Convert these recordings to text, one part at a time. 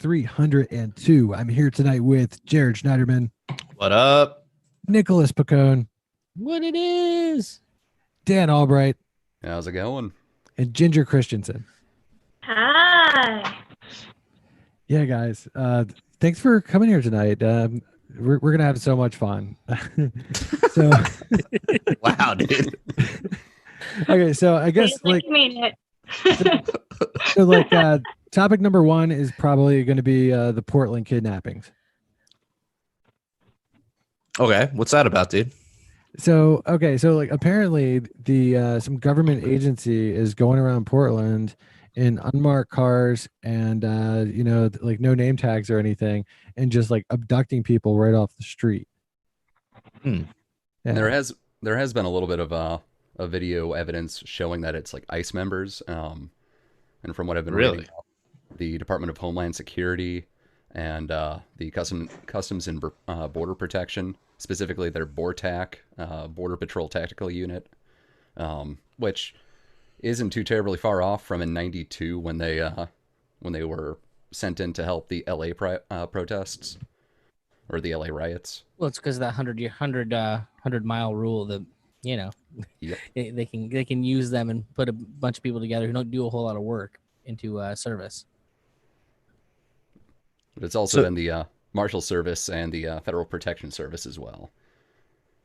302. I'm here tonight with Jared Schneiderman. What up? Nicholas Pacone. What it is? Dan Albright. How's it going? And Ginger Christensen. Hi. Yeah, guys. Thanks for coming here tonight. We're gonna have so much fun. So Wow, dude. okay, so I guess like you mean it. so topic number one is probably going to be the Portland kidnappings. Okay, what's that about, dude? So like apparently the some government agency is going around Portland in unmarked cars and like no name tags or anything, and just like abducting people right off the street. Yeah. There has been a little bit of a video evidence showing that it's like ICE members, and from what I've been reading, the Department of Homeland Security and the Customs and Border Protection, specifically their BORTAC, Border Patrol Tactical Unit, which isn't too terribly far off from in '92 when they were sent in to help the LA protests or the LA riots. Well, it's because of that 100-mile rule that yep. they can use them and put a bunch of people together who don't do a whole lot of work into service. But it's also in the Marshal Service and the Federal Protection Service as well.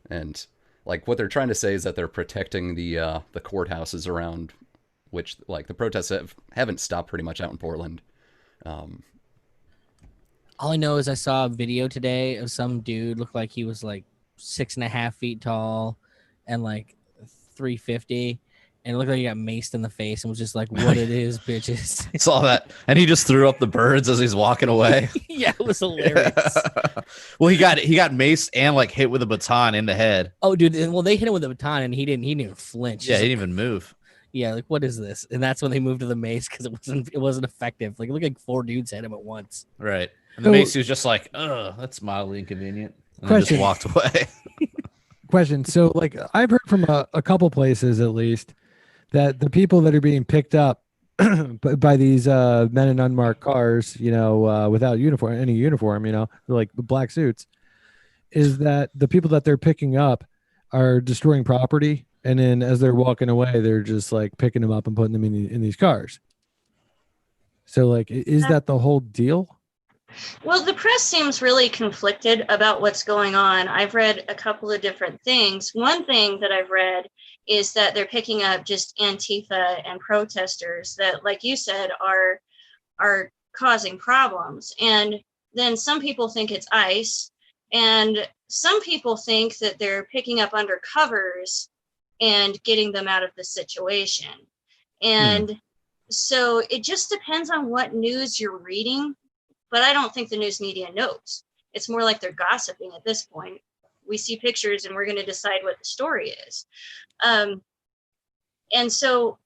And like what they're trying to say is that they're protecting the courthouses around which like the protests haven't stopped pretty much out in Portland. All I know is I saw a video today of some dude looked like he was like 6.5 feet tall and like 350. And it looked like he got maced in the face and was just like, what it is, bitches. Saw that. And he just threw up the birds as he's walking away. Yeah, it was hilarious. Well, he got maced and like hit with a baton in the head. Oh, dude. Well, they hit him with a baton and he didn't even flinch. Yeah, he didn't even move. Yeah, like, what is this? And that's when they moved to the mace because it wasn't effective. Like, it looked like 4 dudes hit him at once. Right. And the mace was just like, that's mildly inconvenient. And then just walked away. Question. So, like, I've heard from a couple places at least that the people that are being picked up by these men in unmarked cars, without any uniform, like the black suits, is that the people that they're picking up are destroying property, and then as they're walking away, they're just like picking them up and putting them in these cars. So, like, is that the whole deal? Well, the press seems really conflicted about what's going on. I've read a couple of different things. One thing that I've read is that they're picking up just Antifa and protesters that, like you said, are causing problems. And then some people think it's ICE, and some people think that they're picking up undercovers and getting them out of the situation. And so it just depends on what news you're reading. But I don't think the news media knows. It's more like they're gossiping at this point. We see pictures and we're going to decide what the story is. And so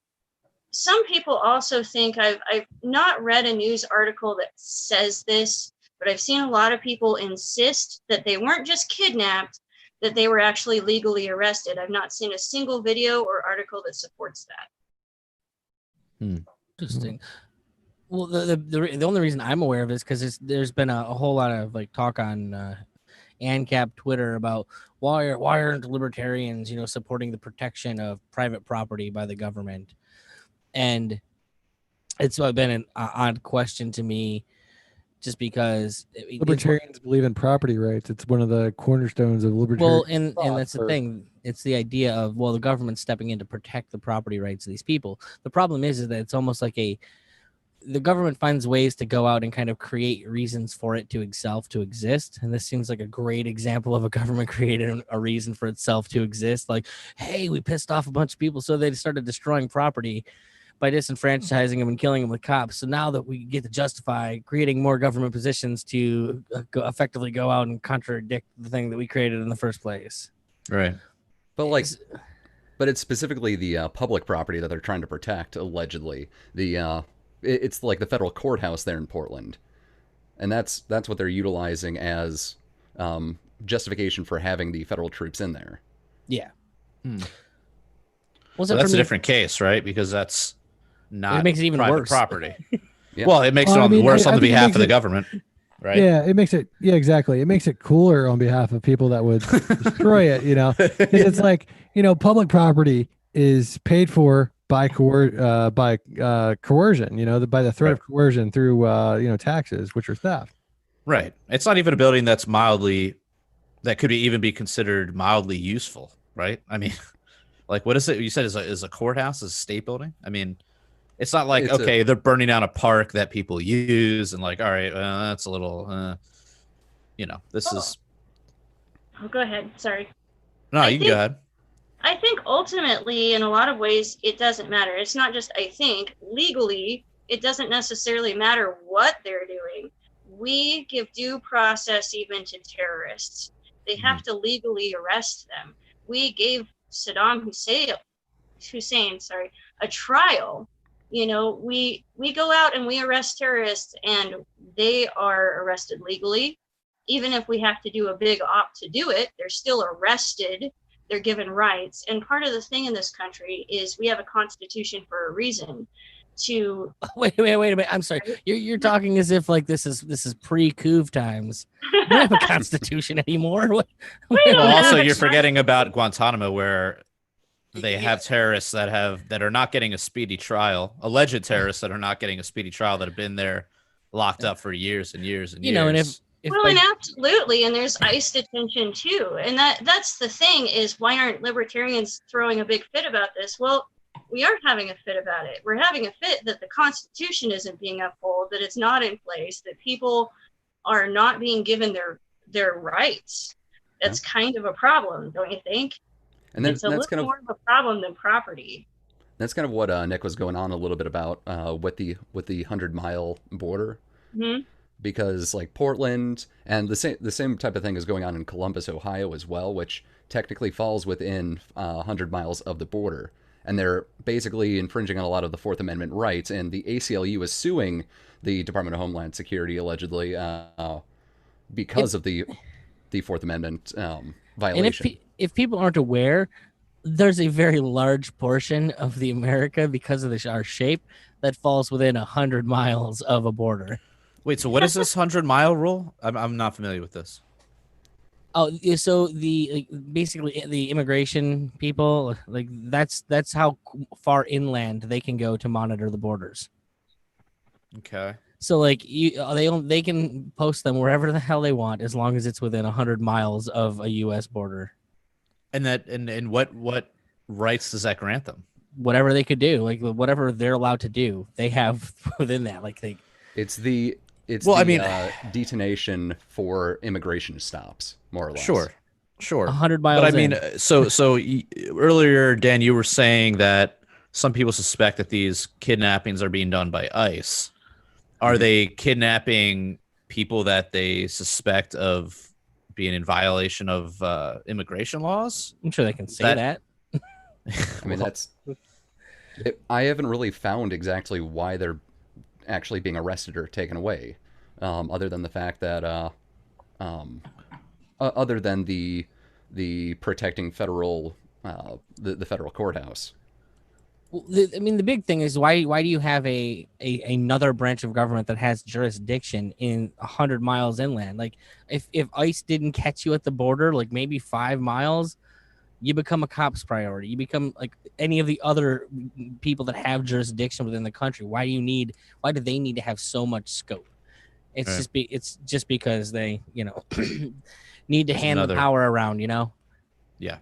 some people also think, I've not read a news article that says this, but I've seen a lot of people insist that they weren't just kidnapped, that they were actually legally arrested. I've not seen a single video or article that supports that. Interesting. Well, the only reason I'm aware of it is because there's been a whole lot of like talk on ANCAP Twitter about why aren't libertarians supporting the protection of private property by the government, and it's been an odd question to me, just because libertarians believe in property rights. It's one of the cornerstones of libertarian. Well, and that's the thing. It's the idea of the government's stepping in to protect the property rights of these people. The problem is that it's almost like the government finds ways to go out and kind of create reasons for it to itself to exist. And this seems like a great example of a government creating a reason for itself to exist. Like, hey, we pissed off a bunch of people, so they started destroying property by disenfranchising them and killing them with cops. So now that we get to justify creating more government positions to effectively go out and contradict the thing that we created in the first place. Right. But it's specifically the public property that they're trying to protect, allegedly. It's like the federal courthouse there in Portland, and that's what they're utilizing as justification for having the federal troops in there. Yeah. Well, that's a different case, right? Because that's not it makes it even private worse. Property. Yeah. Well, it makes it worse on the behalf of the government, right? Yeah, it makes it. Yeah, exactly. It makes it cooler on behalf of people that would destroy it. Because it's like public property is paid for by coercion. By the threat of coercion through taxes, which are theft. Right. It's not even a building that could even be considered mildly useful, right? I mean, like, what is it? You said is a courthouse, is a state building? I mean, it's not like, they're burning down a park that people use and like, all right, that's a little, this is. Oh, go ahead. Sorry. No, you can go ahead. I think ultimately, in a lot of ways, it doesn't matter. It's not just, I think, legally, it doesn't necessarily matter what they're doing. We give due process even to terrorists. They have to legally arrest them. We gave Saddam Hussein, a trial. We go out and we arrest terrorists, and they are arrested legally. Even if we have to do a big op to do it, they're still arrested. They're given rights. And part of the thing in this country is we have a constitution for a reason. Wait a minute. I'm sorry. You're talking as if like this is pre-coup times. We don't have a constitution anymore. Also, you're forgetting about Guantanamo, where they have terrorists that are not getting a speedy trial, alleged terrorists that are not getting a speedy trial, that have been there locked up for years and years and years. And absolutely, and there's ICE detention too, and that's the thing is, why aren't libertarians throwing a big fit about this? Well, we aren't having a fit about it. We're having a fit that the Constitution isn't being upheld, that it's not in place, that people are not being given their rights. That's kind of a problem, don't you think? And then it's a little more of a problem than property. That's kind of what Nick was going on a little bit about with the 100-mile border. Mm-hmm. Because like Portland and the same type of thing is going on in Columbus, Ohio as well, which technically falls within 100 miles of the border. And they're basically infringing on a lot of the Fourth Amendment rights. And the ACLU is suing the Department of Homeland Security allegedly because of the Fourth Amendment violation. And if people aren't aware, there's a very large portion of the America, because of our shape, that falls within 100 miles of a border. Wait, so what is this 100-mile rule? I'm not familiar with this. Oh, so basically the immigration people, like that's how far inland they can go to monitor the borders. Okay. So like they can post them wherever the hell they want, as long as it's within 100 miles of a U.S. border. And what rights does that grant them? Whatever they could do, like whatever they're allowed to do, they have within that. Like it's detonation for immigration stops, more or less. Sure. 100 miles. But I mean, so earlier, Dan, you were saying that some people suspect that these kidnappings are being done by ICE. Are they kidnapping people that they suspect of being in violation of immigration laws? I'm sure they can say that. I mean, I haven't really found exactly why they're actually being arrested or taken away, other than the fact that other than the protecting federal the federal courthouse. Well, the big thing is why do you have another branch of government that has jurisdiction in 100 miles inland? Like if ICE didn't catch you at the border, like maybe 5 miles, you become a cop's priority. You become like any of the other people that have jurisdiction within the country. Why do they need to have so much scope? It's just because they, need to hand the power around, Yeah.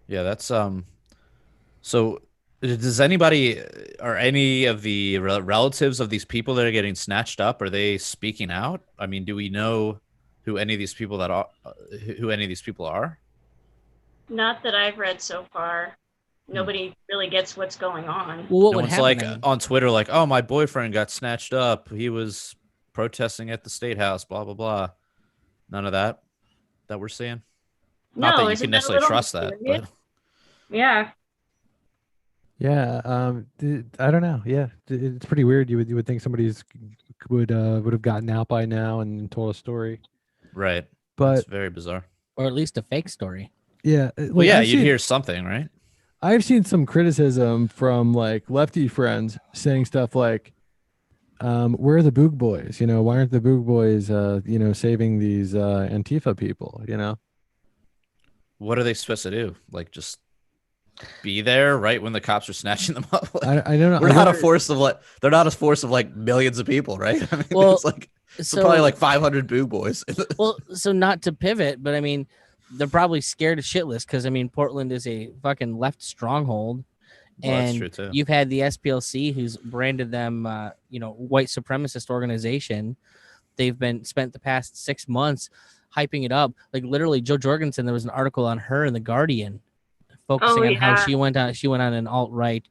Yeah, that's so does anybody or any of the relatives of these people that are getting snatched up, are they speaking out? I mean, do we know who any of these people are? Not that I've read so far. Nobody really gets what's going on. Well, what no would one's happen like then? On Twitter, like, oh, my boyfriend got snatched up. He was protesting at the state house, blah, blah, blah. None of that we're seeing. Not that you can necessarily trust that, but yeah. Yeah, I don't know. Yeah, it's pretty weird. You would think somebody's would have gotten out by now and told a story, right? But it's very bizarre, or at least a fake story. Yeah. Well, yeah, you'd hear something, right? I've seen some criticism from like lefty friends saying stuff like, where are the Boog Boys? You know, why aren't the Boog Boys, saving these Antifa people? You know, What are they supposed to do? Like just be there right when the cops are snatching them up? Like, I don't know. we're not a force of like they're not a force of like millions of people, right? I mean, Well, it's like probably like 500 Boog Boys. Well, so not to pivot, but I mean, they're probably scared shitless because I mean, Portland is a fucking left stronghold. Well, that's And true too. you've had the SPLC, who's branded them, white supremacist organization. They've been spent the past 6 months hyping it up. Like literally, Joe Jorgensen. There was an article on her in the Guardian, focusing on how she went on. She went on an alt-right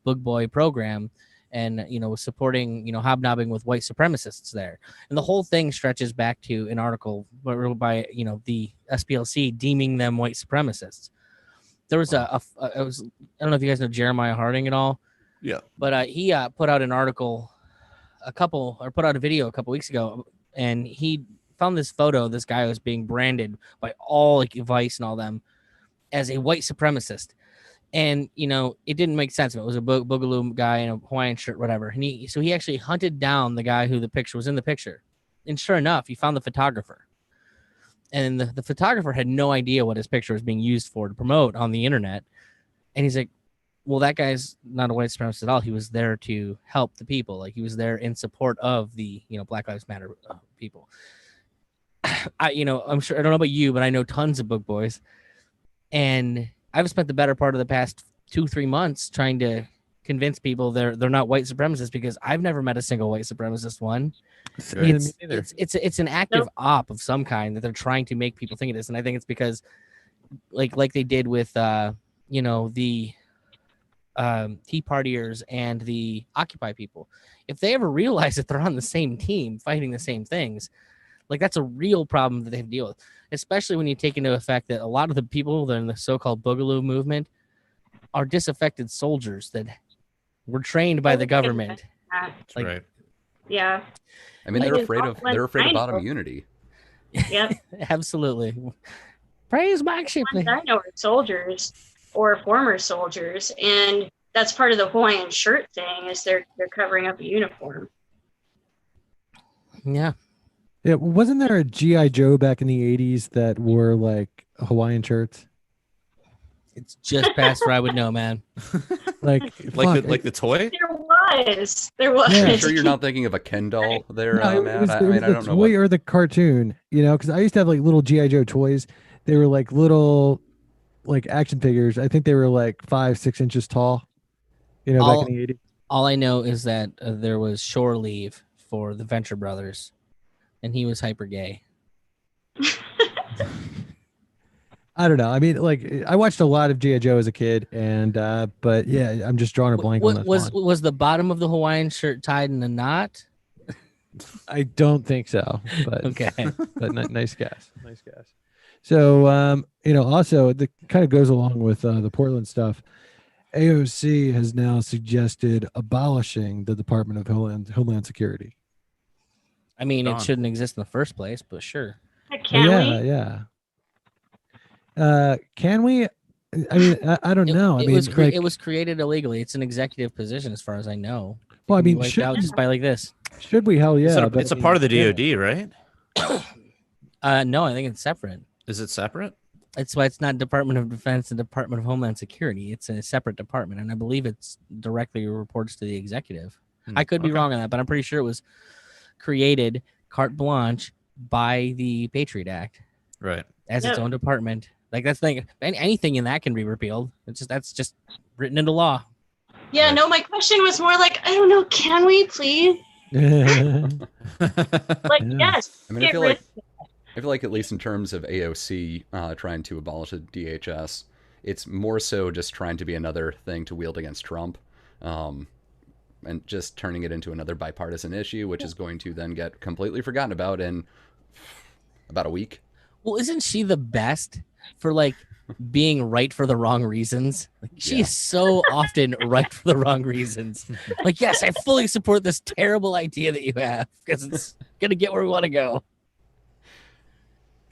Boog Boy program, and was supporting hobnobbing with white supremacists there. And the whole thing stretches back to an article by the SPLC deeming them white supremacists. There was I don't know if you guys know Jeremiah Harding at all. Yeah. But he put out an article put out a video a couple weeks ago, and he found this photo of this guy who was being branded by all like Vice and all them as a white supremacist. And, it didn't make sense. It was a boogaloo guy in a Hawaiian shirt, whatever. And he actually hunted down the guy who the picture was in the picture. And sure enough, he found the photographer. And the photographer had no idea what his picture was being used for to promote on the internet. And he's like, well, that guy's not a white supremacist at all. He was there to help the people. Like he was there in support of the, Black Lives Matter people. I'm sure, I don't know about you, but I know tons of Boog Boys. And I've spent the better part of the past 2-3 months trying to convince people they're not white supremacists because I've never met a single white supremacist one. It's an active op of some kind that they're trying to make people think it is, and I think it's because, like they did with the Tea Partiers and the Occupy people. If they ever realize that they're on the same team fighting the same things, like that's a real problem that they have to deal with. Especially when you take into effect that a lot of the people that are in the so-called Boogaloo movement are disaffected soldiers that were trained by the government. Like, right. Yeah. I mean, they're afraid of bottom immunity. Yep. Absolutely. Praise Mike Shipley. I know are soldiers or former soldiers, and that's part of the Hawaiian shirt thing is they're covering up a uniform. Yeah. Yeah, wasn't there a G.I. Joe back in the 80s that wore like Hawaiian shirts? It's just past where I would know, man. like the toy? There was. Yeah. I'm sure you're not thinking of a Ken doll there, Matt. I don't know. Toy or the cartoon, because I used to have like little G.I. Joe toys. They were like little like action figures. I think they were like 5-6 inches tall, back in the 80s. All I know is that there was shore leave for the Venture Brothers. And he was hyper gay. I don't know. I mean, like I watched a lot of G.I. Joe as a kid, and but yeah, I'm just drawing a blank on that. Was the bottom of the Hawaiian shirt tied in a knot? I don't think so. But okay. But nice guess. Nice guess. So also it kind of goes along with the Portland stuff. AOC has now suggested abolishing the Department of Homeland Security. I mean, it shouldn't exist in the first place, but sure. Can we? Yeah. Can we? I mean, I don't know. It was created illegally. It's an executive position, as far as I know. Well, I mean, wiped out just by like this. Should we? Hell yeah! It's a part of the DoD, right? No, I think it's separate. Is it separate? That's why it's not Department of Defense and Department of Homeland Security. It's a separate department, and I believe it's directly reports to the executive. I could be wrong on that, but I'm pretty sure it was created carte blanche by the Patriot Act, right? As its own department. Like that's the thing. Anything in that can be repealed. That's just written into law. Yeah. No, my question was more like, I don't know. Can we please? Yes. I mean, I feel like at least in terms of AOC trying to abolish the DHS, it's more so just trying to be another thing to wield against Trump. And just turning it into another bipartisan issue, which is going to then get completely forgotten about in about a week. Well, isn't she the best for like being right for the wrong reasons? Like, she is so often right for the wrong reasons. Like, yes, I fully support this terrible idea that you have because it's gonna get where we want to go.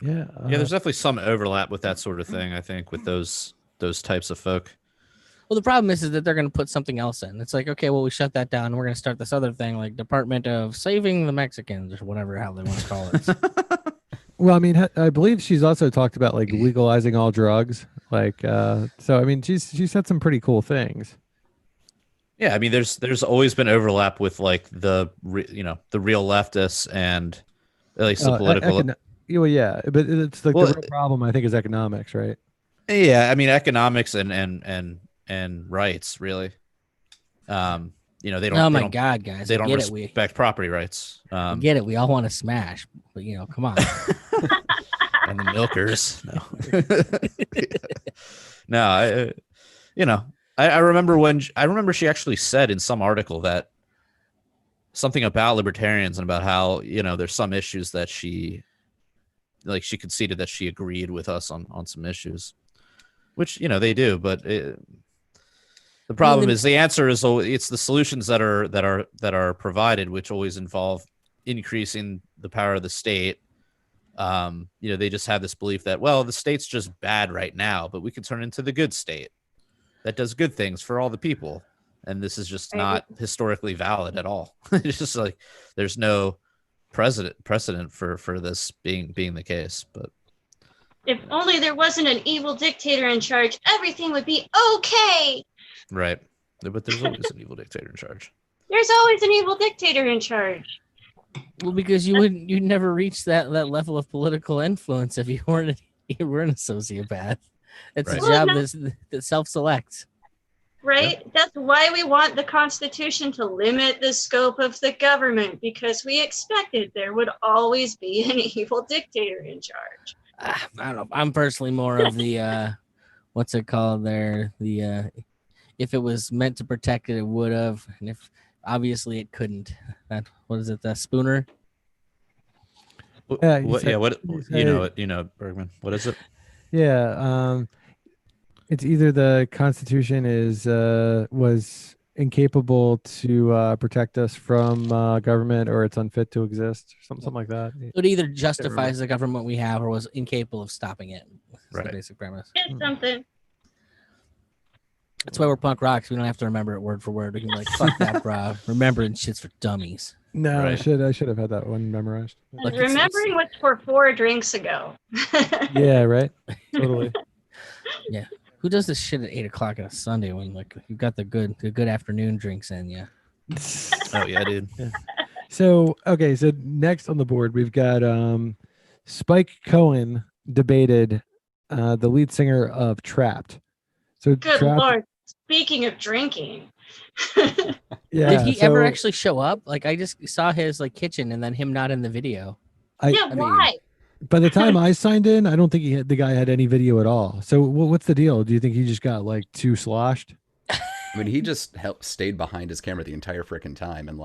Yeah. Yeah, there's definitely some overlap with that sort of thing. I think with those types of folk. Well, the problem is that they're going to put something else in. It's like, okay, well, we shut that down. We're going to start this other thing, like Department of Saving the Mexicans or whatever how they want to call it. Well, I mean, I believe she's also talked about like legalizing all drugs. Like, so I mean, she said some pretty cool things. Yeah, I mean, there's always been overlap with like the real leftists and at least the political. Well, yeah, but it's like the real problem I think is economics, right? Yeah, I mean economics and rights really. They don't. Oh my God, guys! They don't respect property rights. We get it. We all want to smash, but come on. And the milkers, no. I remember she actually said in some article that something about libertarians and about how there's some issues that she conceded that she agreed with us on some issues, which they do, but the problem is the answer is it's the solutions that are provided, which always involve increasing the power of the state. They just have this belief that, well, the state's just bad right now, but we can turn it into the good state that does good things for all the people. And this is just not historically valid at all. It's just like there's no precedent for this being the case. But if only there wasn't an evil dictator in charge, everything would be okay. Right. But there's always an evil dictator in charge. There's always an evil dictator in charge. Well, because you'd never reach that level of political influence if you weren't a sociopath. It's a job that self-selects. Right? Yep. That's why we want the Constitution to limit the scope of the government, because we expected there would always be an evil dictator in charge. I don't know. I'm personally more of the what's it called there? The if it was meant to protect it, it would have, and if obviously it couldn't. What is it? The Spooner? Bergman. What is it? Yeah, it's either the Constitution was incapable to protect us from government, or it's unfit to exist, or something like that. It either justifies the government we have, or was incapable of stopping it. That's the basic premise. It's something. That's why we're punk rocks. We don't have to remember it word for word. We can be like, fuck that, bro. Remembering shit's for dummies. No, right. I should have had that one memorized. Like, remembering what's for 4 drinks ago. Yeah, right. Totally. Yeah. Who does this shit at 8:00 on a Sunday when you've got the good afternoon drinks in? Yeah. Oh yeah, dude. Yeah. So next on the board we've got Spike Cohen debated the lead singer of Trapped. So good Lord. Speaking of drinking. Yeah. Did he ever actually show up? Like, I just saw his kitchen and then him not in the video. Why? By the time I signed in, I don't think the guy had any video at all. So what's the deal? Do you think he just got too sloshed? I mean, he just stayed behind his camera the entire freaking time, and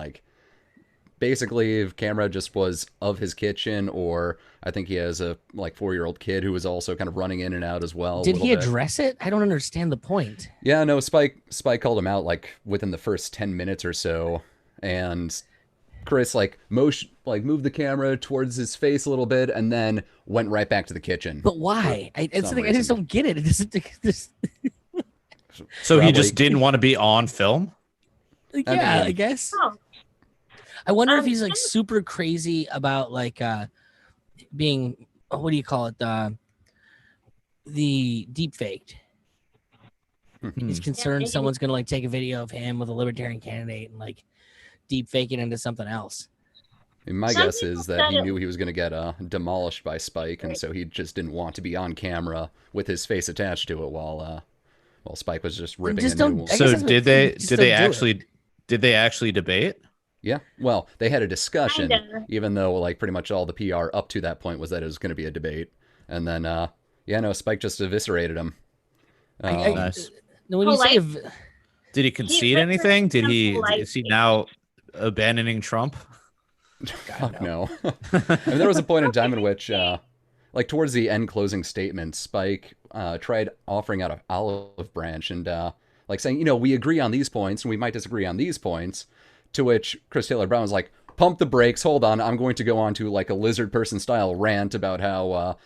basically, if camera just was of his kitchen, or I think he has a 4-year-old kid who was also kind of running in and out as well. Did he address it? I don't understand the point. Yeah, no, Spike called him out within the first 10 minutes or so, and Kris moved the camera towards his face a little bit and then went right back to the kitchen. But why? I just don't get it. It doesn't. So he just didn't want to be on film? Yeah, I guess. Oh. I wonder if he's super crazy about being, what do you call it? The deep faked. He's concerned someone's gonna take a video of him with a libertarian candidate and deep fake it into something else. And my guess is that he knew he was gonna get demolished by Spike, and so he just didn't want to be on camera with his face attached to it while Spike was just ripping into him. So did they actually debate? Yeah, well, they had a discussion, even though pretty much all the PR up to that point was that it was going to be a debate, and then Spike just eviscerated him. Nice. When you say did he concede anything? Is he now abandoning Trump? Fuck no. I mean, there was a point in time in which, towards the end closing statement, Spike tried offering out an olive branch and saying, we agree on these points and we might disagree on these points. To which Chris Taylor Brown was like, pump the brakes, hold on, I'm going to go on to a lizard person style rant about how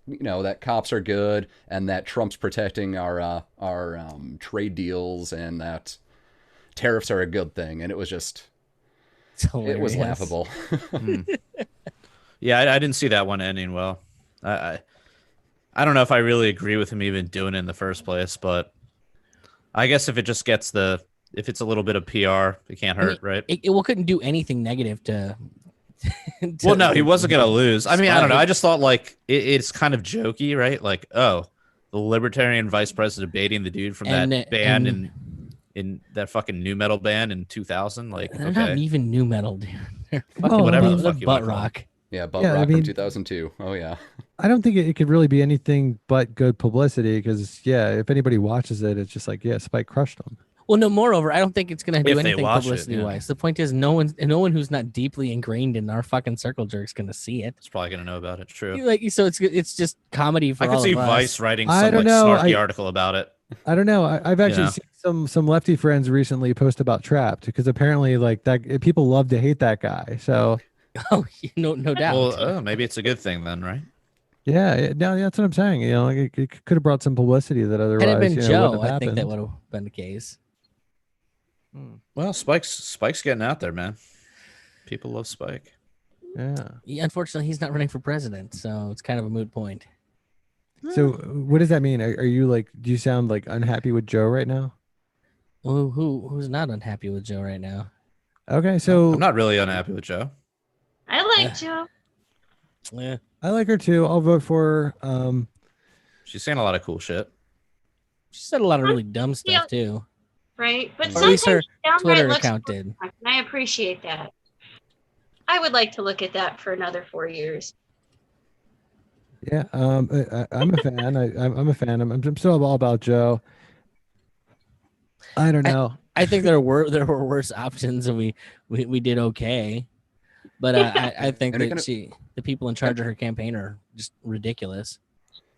that cops are good and that Trump's protecting our trade deals and that tariffs are a good thing, and it was laughable. Yeah, I didn't see that one ending well. I don't know if I really agree with him even doing it in the first place, but I guess if it just gets if it's a little bit of PR, it can't hurt, right? It couldn't do anything negative to. Well, no, he wasn't gonna lose. I mean, I don't know. I just thought like it's kind of jokey, right? Like, oh, the Libertarian vice president baiting the dude from that band in that fucking new metal band in 2000. Like, they're not even new metal, dude. They're fucking whatever the they're fuck you butt wanna call rock. Yeah, butt rock from 2002. Oh yeah. I don't think it could really be anything but good publicity because if anybody watches it, it's just like Spike crushed them. Well, no. Moreover, I don't think it's going to do anything watch it, publicity-wise. The point is, no one who's not deeply ingrained in our fucking circle jerk's going to see it. It's probably going to know about it. True. So it's just comedy for I could all see of us. Vice writing some snarky article about it. I don't know. I've actually seen some lefty friends recently post about Trapped because apparently like that people love to hate that guy. So oh, no doubt. Well, maybe it's a good thing then, right? Yeah, no, that's what I'm saying. Like it could have brought some publicity that otherwise. Had it been Joe, wouldn't have I think that happened. would have been the case. Well, Spike's getting out there, man. People love Spike. Yeah. Unfortunately, he's not running for president, so it's kind of a moot point. So what does that mean? Are you like? Do you sound like unhappy with Joe right now? Well, who's not unhappy with Joe right now? Okay, so I'm not really unhappy with Joe. I like Joe. Yeah. I like her too. I'll vote for her. She's saying a lot of cool shit. She said a lot of really dumb stuff too. Right, but Or at least her sometimes Twitter downright account looks did. and I appreciate that. I would like to look at that for another 4 years. Yeah, I'm a fan. I'm a fan. I'm still all about Joe. I don't know. I think there were worse options, and we did okay. But I think that the people in charge of her campaign are just ridiculous.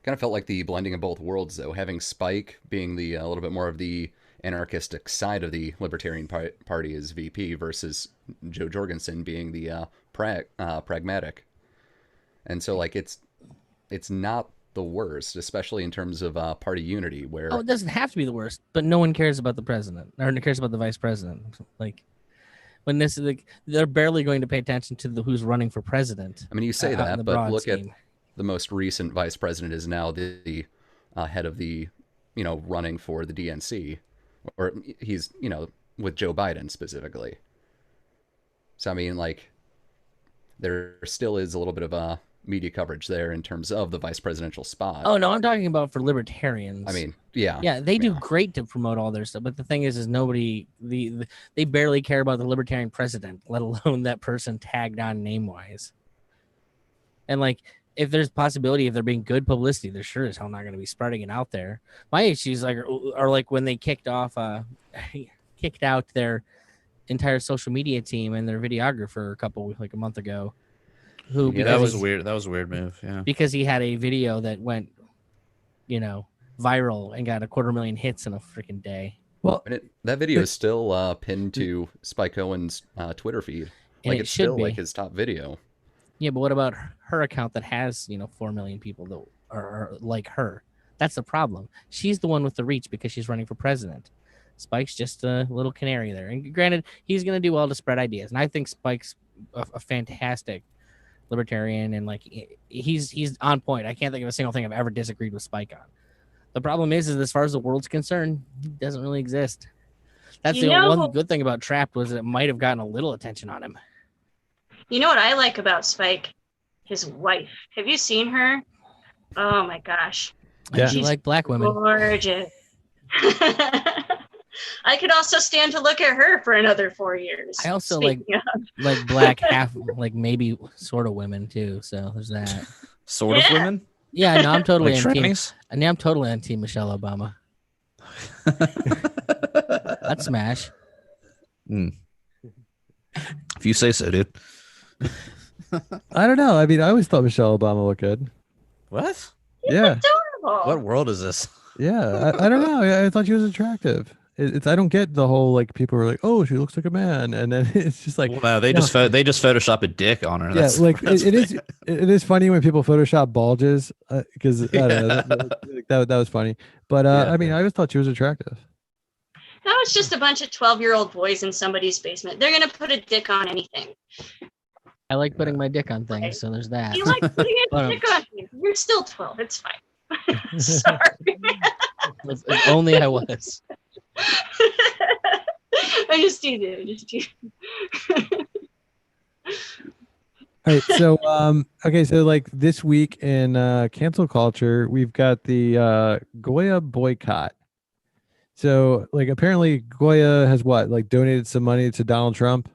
Kind of felt like the blending of both worlds, though. Having Spike being the a little bit more of the anarchistic side of the Libertarian Party as VP versus Joe Jorgensen being the pragmatic. And so, like, it's not the worst, especially in terms of party unity. Where it doesn't have to be the worst, but no one cares about the president or cares about the vice president. Like when this is like they're barely going to pay attention to who's running for president. I mean, you say that, but look at the most recent vice president is now the head of the running for the DNC, or he's with Joe Biden specifically. So I mean, like, there still is a little bit of media coverage there in terms of the vice presidential spot. Oh no, I'm talking about for Libertarians. I mean, yeah, they do great to promote all their stuff, but the thing is nobody they barely care about the Libertarian president, let alone that person tagged on name wise. And like, if there's possibility of there being good publicity, they're sure as hell not going to be spreading it out there. My issues are like when they kicked out their entire social media team and their videographer a month ago. That was weird. That was a weird move. Yeah, because he had a video that went, viral and got 250,000 hits in a freaking day. Well, that video is still pinned to Spike Owen's Twitter feed. Like, it's still like his top video. Yeah, but what about her account that has 4 million people that are like her? That's the problem. She's the one with the reach because she's running for president. Spike's just a little canary there. And granted, he's going to do well to spread ideas, and I think Spike's a fantastic libertarian, and like he's on point. I can't think of a single thing I've ever disagreed with Spike on. The problem is as far as the world's concerned, he doesn't really exist. That's the one good thing about Trapped was it might have gotten a little attention on him. You know what I like about Spike? His wife. Have you seen her? Oh my gosh. Yeah. She's like black women. Gorgeous. I could also stand to look at her for another 4 years. I also like black half, like maybe sort of women too. So there's that. Sort of women? Yeah, no, I'm totally like I'm totally anti Michelle Obama. I'd smash. If you say so, dude. I don't know. I mean, I always thought Michelle Obama looked good. What? Yeah. Adorable. What world is this? Yeah, I don't know. I thought she was attractive. It's I don't get the whole like people are like, oh, she looks like a man, and then it's just like, well, no, they just Photoshop a dick on her. yeah, That's, like that's it is funny when people Photoshop bulges because I don't know, that was funny. But Yeah. I mean, I always thought she was attractive. That was just a bunch of 12-year-old boys in somebody's basement. They're gonna put a dick on anything. I like putting my dick on things, so there's that. You like putting a dick on things. You're still 12. It's fine. Sorry. If only I was. I just teasing. All right, so okay, so like this week in cancel culture, we've got the Goya boycott. So like apparently Goya has like donated some money to Donald Trump.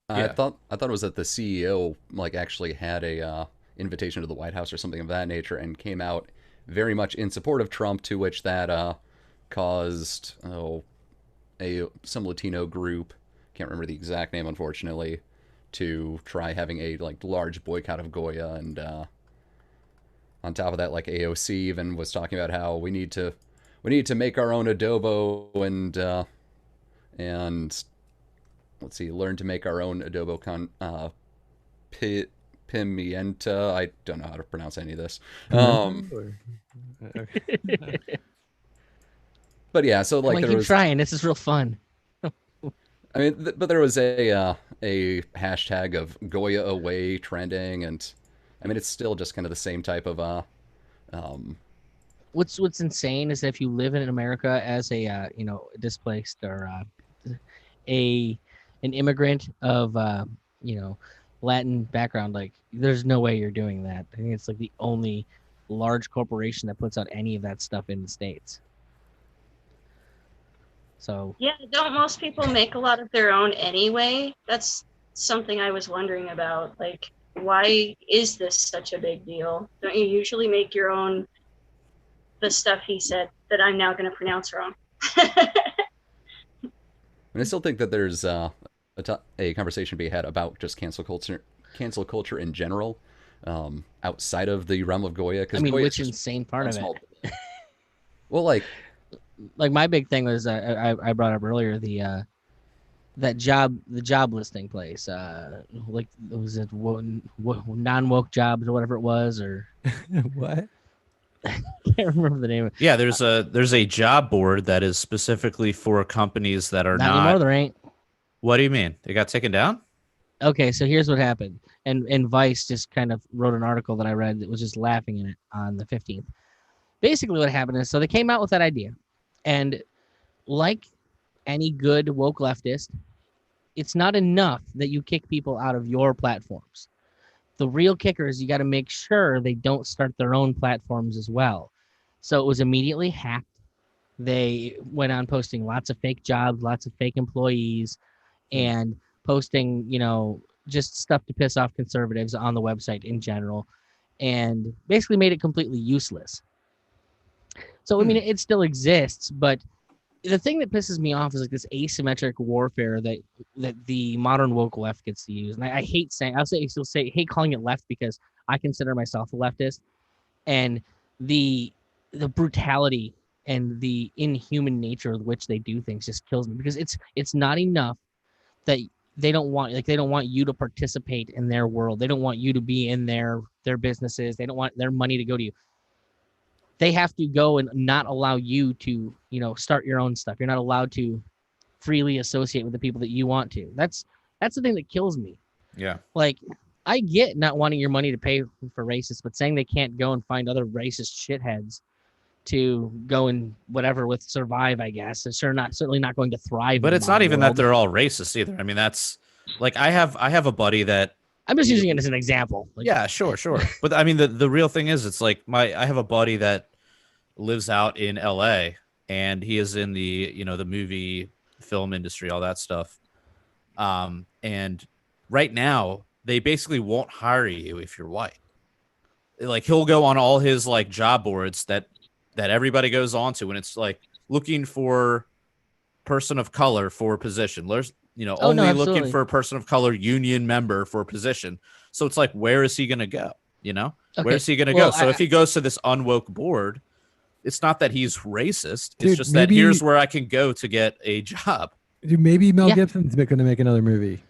I thought it was that the CEO like actually had a invitation to the White House or something of that nature and came out very much in support of Trump, to which that caused some Latino group, can't remember the exact name unfortunately, to try having a like large boycott of Goya. And on top of that, like AOC even was talking about how we need to make our own adobo and let's see, learn to make our own adobo pimienta. I don't know how to pronounce any of this. But yeah, so like there keep was trying. This is real fun. I mean, but there was a hashtag of Goya away trending, and I mean it's still just kind of the same type of What's insane is that if you live in America as a displaced or an immigrant of Latin background, like there's no way you're doing that. I think it's like the only large corporation that puts out any of that stuff in the States. So yeah, don't most people make a lot of their own anyway? That's something I was wondering about. Like, why is this such a big deal? Don't you usually make your own? The stuff he said that I'm now going to pronounce wrong. And I still think that there's a conversation to be had about just cancel culture in general, outside of the realm of Goya. I mean, which insane part of it? Well, like my big thing was I brought up earlier the job listing place. Like was it non-woke jobs or whatever it was, or What? I can't remember the name of it. Yeah, there's a job board that is specifically for companies that are not anymore. There ain't. What do you mean? They got taken down? Okay, so here's what happened. And Vice just kind of wrote an article that I read that was just laughing in it on the 15th. Basically what happened is, so they came out with that idea. And like any good woke leftist, it's not enough that you kick people out of your platforms. The real kicker is you got to make sure they don't start their own platforms as well. So it was immediately hacked. They went on posting lots of fake jobs, lots of fake employees, and posting, just stuff to piss off conservatives on the website in general, and basically made it completely useless. So, I mean, it still exists, but the thing that pisses me off is like this asymmetric warfare that the modern woke left gets to use. And I hate saying, hate calling it left because I consider myself a leftist, and the brutality and the inhuman nature with which they do things just kills me, because it's not enough that they don't want you to participate in their world. They don't want you to be in their businesses. They don't want their money to go to you. They have to go and not allow you to, start your own stuff. You're not allowed to freely associate with the people that you want to. That's the thing that kills me. Yeah. Like, I get not wanting your money to pay for racists, but saying they can't go and find other racist shitheads to go and whatever with survive, I guess. It's certainly not going to thrive. But it's not even that they're all racist either. I mean, that's like, I have a buddy that, I'm just using it as an example. Like, yeah, sure. But I mean, the real thing is, it's like I have a buddy that lives out in LA, and he is in the, the movie film industry, all that stuff. And right now they basically won't hire you if you're white. Like, he'll go on all his like job boards that everybody goes on to, and it's like looking for person of color for position. There's, only looking for a person of color union member for position. So it's like, where is he going to go? Okay. Where is he going to go? So if he goes to this unwoke board, it's not that he's racist. It's Dude, just maybe- that here's where I can go to get a job. Dude, maybe Mel Yeah. Gibson's going to make another movie.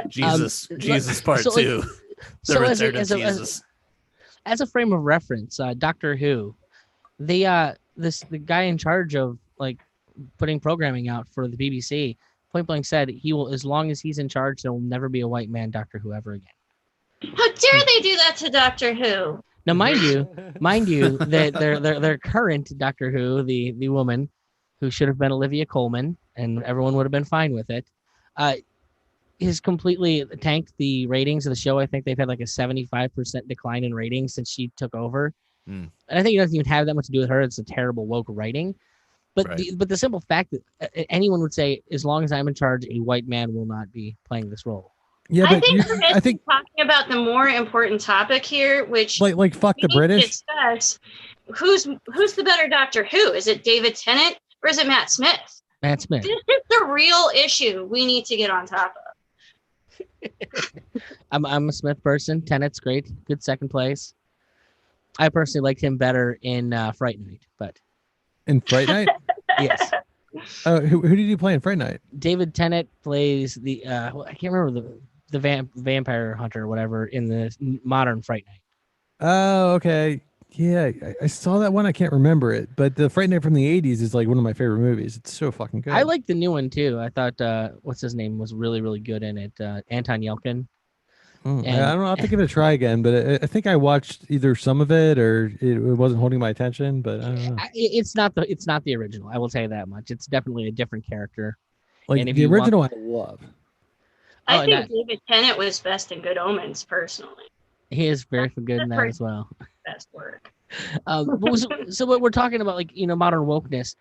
Jesus part so, like, 2. The so return of Jesus. As a frame of reference, Doctor Who, the guy in charge of like putting programming out for the BBC point blank said he will, as long as he's in charge, there will never be a white man Doctor Who ever again. How dare they do that to Doctor Who? Now, mind you, that their current Doctor Who, the woman who should have been Olivia Colman, and everyone would have been fine with it, has completely tanked the ratings of the show. I think they've had like a 75% decline in ratings since she took over. And I think it doesn't even have that much to do with her. It's a terrible woke writing. But Right. the simple fact that anyone would say, as long as I'm in charge, a white man will not be playing this role. Yeah, I but think you, we're I think talking about the more important topic here, which like fuck the we need to British. discuss. Who's the better Doctor Who? Is it David Tennant or is it Matt Smith? Matt Smith. This is the real issue we need to get on top of. I'm a Smith person. Tennant's great. Good second place. I personally liked him better in Fright Night, but In Fright Night? yes. Who did he play in Fright Night? David Tennant plays the I can't remember the vampire hunter or whatever in the modern Fright Night. Oh, okay. Yeah, I saw that one. I can't remember it, but the Fright Night from the '80s is like one of my favorite movies. It's so fucking good. I like the new one too. I thought what's his name was really, really good in it. Anton Yelkin. I and- don't know. I'll have to give it a try again, but I think I watched either some of it or it wasn't holding my attention. But I don't know. It's not the original. I will tell you that much. It's definitely a different character. Like and if the you want- original, I love. I Oh, think David Tennant was best in Good Omens, personally. He is very good in that as well. Best work. So what we're talking about, like, modern wokeness,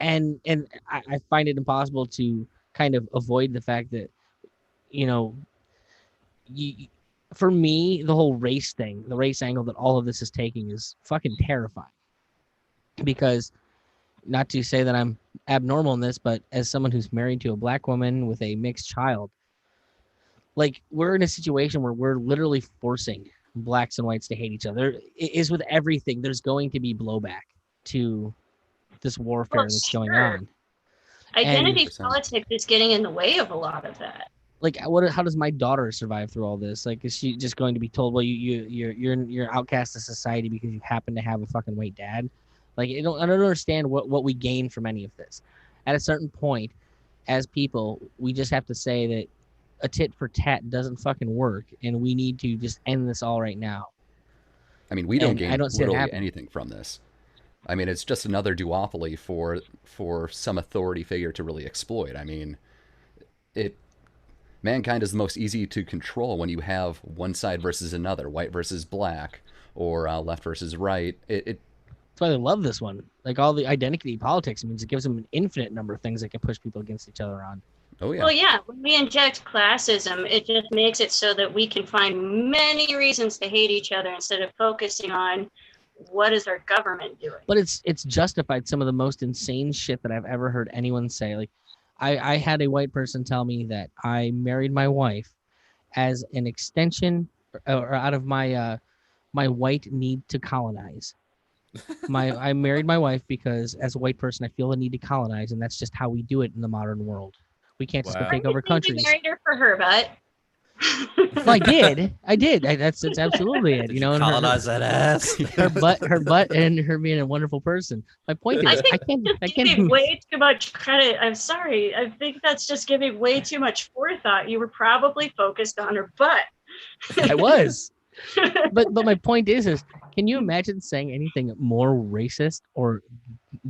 and I find it impossible to kind of avoid the fact that, for me, the whole race thing, the race angle that all of this is taking is fucking terrifying. Because, not to say that I'm abnormal in this, but as someone who's married to a black woman with a mixed child, like, we're in a situation where we're literally forcing blacks and whites to hate each other. It is with everything. There's going to be blowback to this warfare that's going on. Identity 100%. politics is getting in the way of a lot of that. Like, how does my daughter survive through all this? Like, is she just going to be told, well, you're outcast of society because you happen to have a fucking white dad? Like, I don't understand what we gain from any of this. At a certain point, as people, we just have to say that a tit for tat doesn't fucking work, and we need to just end this all right now. I mean, we don't And gain I don't see it literally happening. anything from this. I mean, it's just another duopoly for some authority figure to really exploit. I mean, mankind is the most easy to control when you have one side versus another, white versus black, or left versus right. That's why they love this one. Like, all the identity politics means it gives them an infinite number of things that can push people against each other on. Oh yeah. Well, yeah, when we inject classism, it just makes it so that we can find many reasons to hate each other instead of focusing on what is our government doing. But it's justified some of the most insane shit that I've ever heard anyone say. Like, I had a white person tell me that I married my wife as an extension or out of my my white need to colonize. I married my wife because as a white person I feel the need to colonize, and that's just how we do it in the modern world. We can't just go Wow. take over I think countries. you married her for her butt. Well, I did. That's absolutely it. Did And her- colonize that ass. her butt, and her being a wonderful person. My point is, I think I just can't. giving way too much credit. I'm sorry. I think that's just giving way too much forethought. You were probably focused on her butt. I was, but my point is, can you imagine saying anything more racist or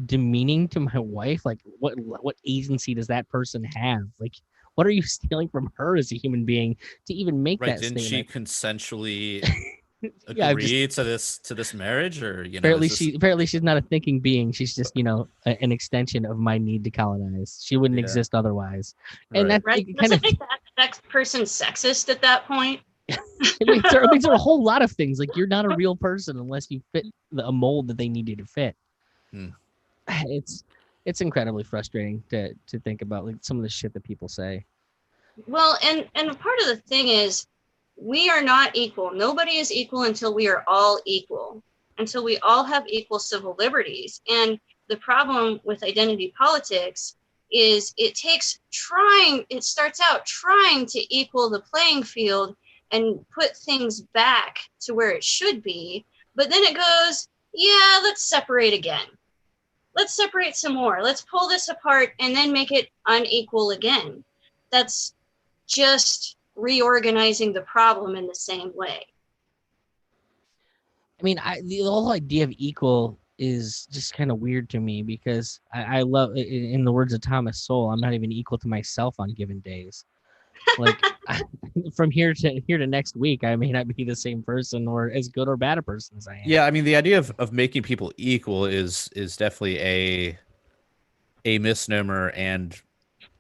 demeaning to my wife? Like, what agency does that person have? Like, what are you stealing from her as a human being to even make Right? that Didn't statement? she consensually Yeah, I'm agree to this marriage, or Apparently, is this- apparently she's not a thinking being. She's just an extension of my need to colonize. She wouldn't Yeah. exist otherwise. And Right. that Right? it Doesn't kind of make that person sexist at that point? it makes her a whole lot of things. Like, you're not a real person unless you fit a mold that they need you to fit. Hmm. It's incredibly frustrating to think about, like, some of the shit that people say. Well, and part of the thing is we are not equal. Nobody is equal until we are all equal. until we all have equal civil liberties. And the problem with identity politics is it starts out trying to equal the playing field and put things back to where it should be. But then it goes, yeah, let's separate again. Let's separate some more. Let's pull this apart and then make it unequal again. That's just reorganizing the problem in the same way. I mean, the whole idea of equal is just kind of weird to me because I love, in the words of Thomas Sowell, I'm not even equal to myself on given days. Like from here to next week, I may not be the same person or as good or bad a person as I am. Yeah, I mean, the idea of making people equal is definitely a misnomer, and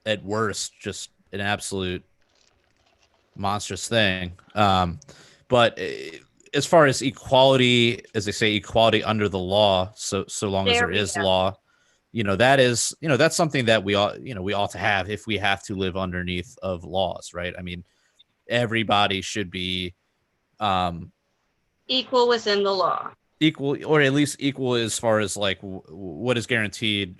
at worst, just an absolute monstrous thing. But as far as equality, as they say, equality under the law, so long as there is law, that's something that we ought to have if we have to live underneath of laws, right? I mean, everybody should be equal within the law. Equal, or at least equal as far as like what is guaranteed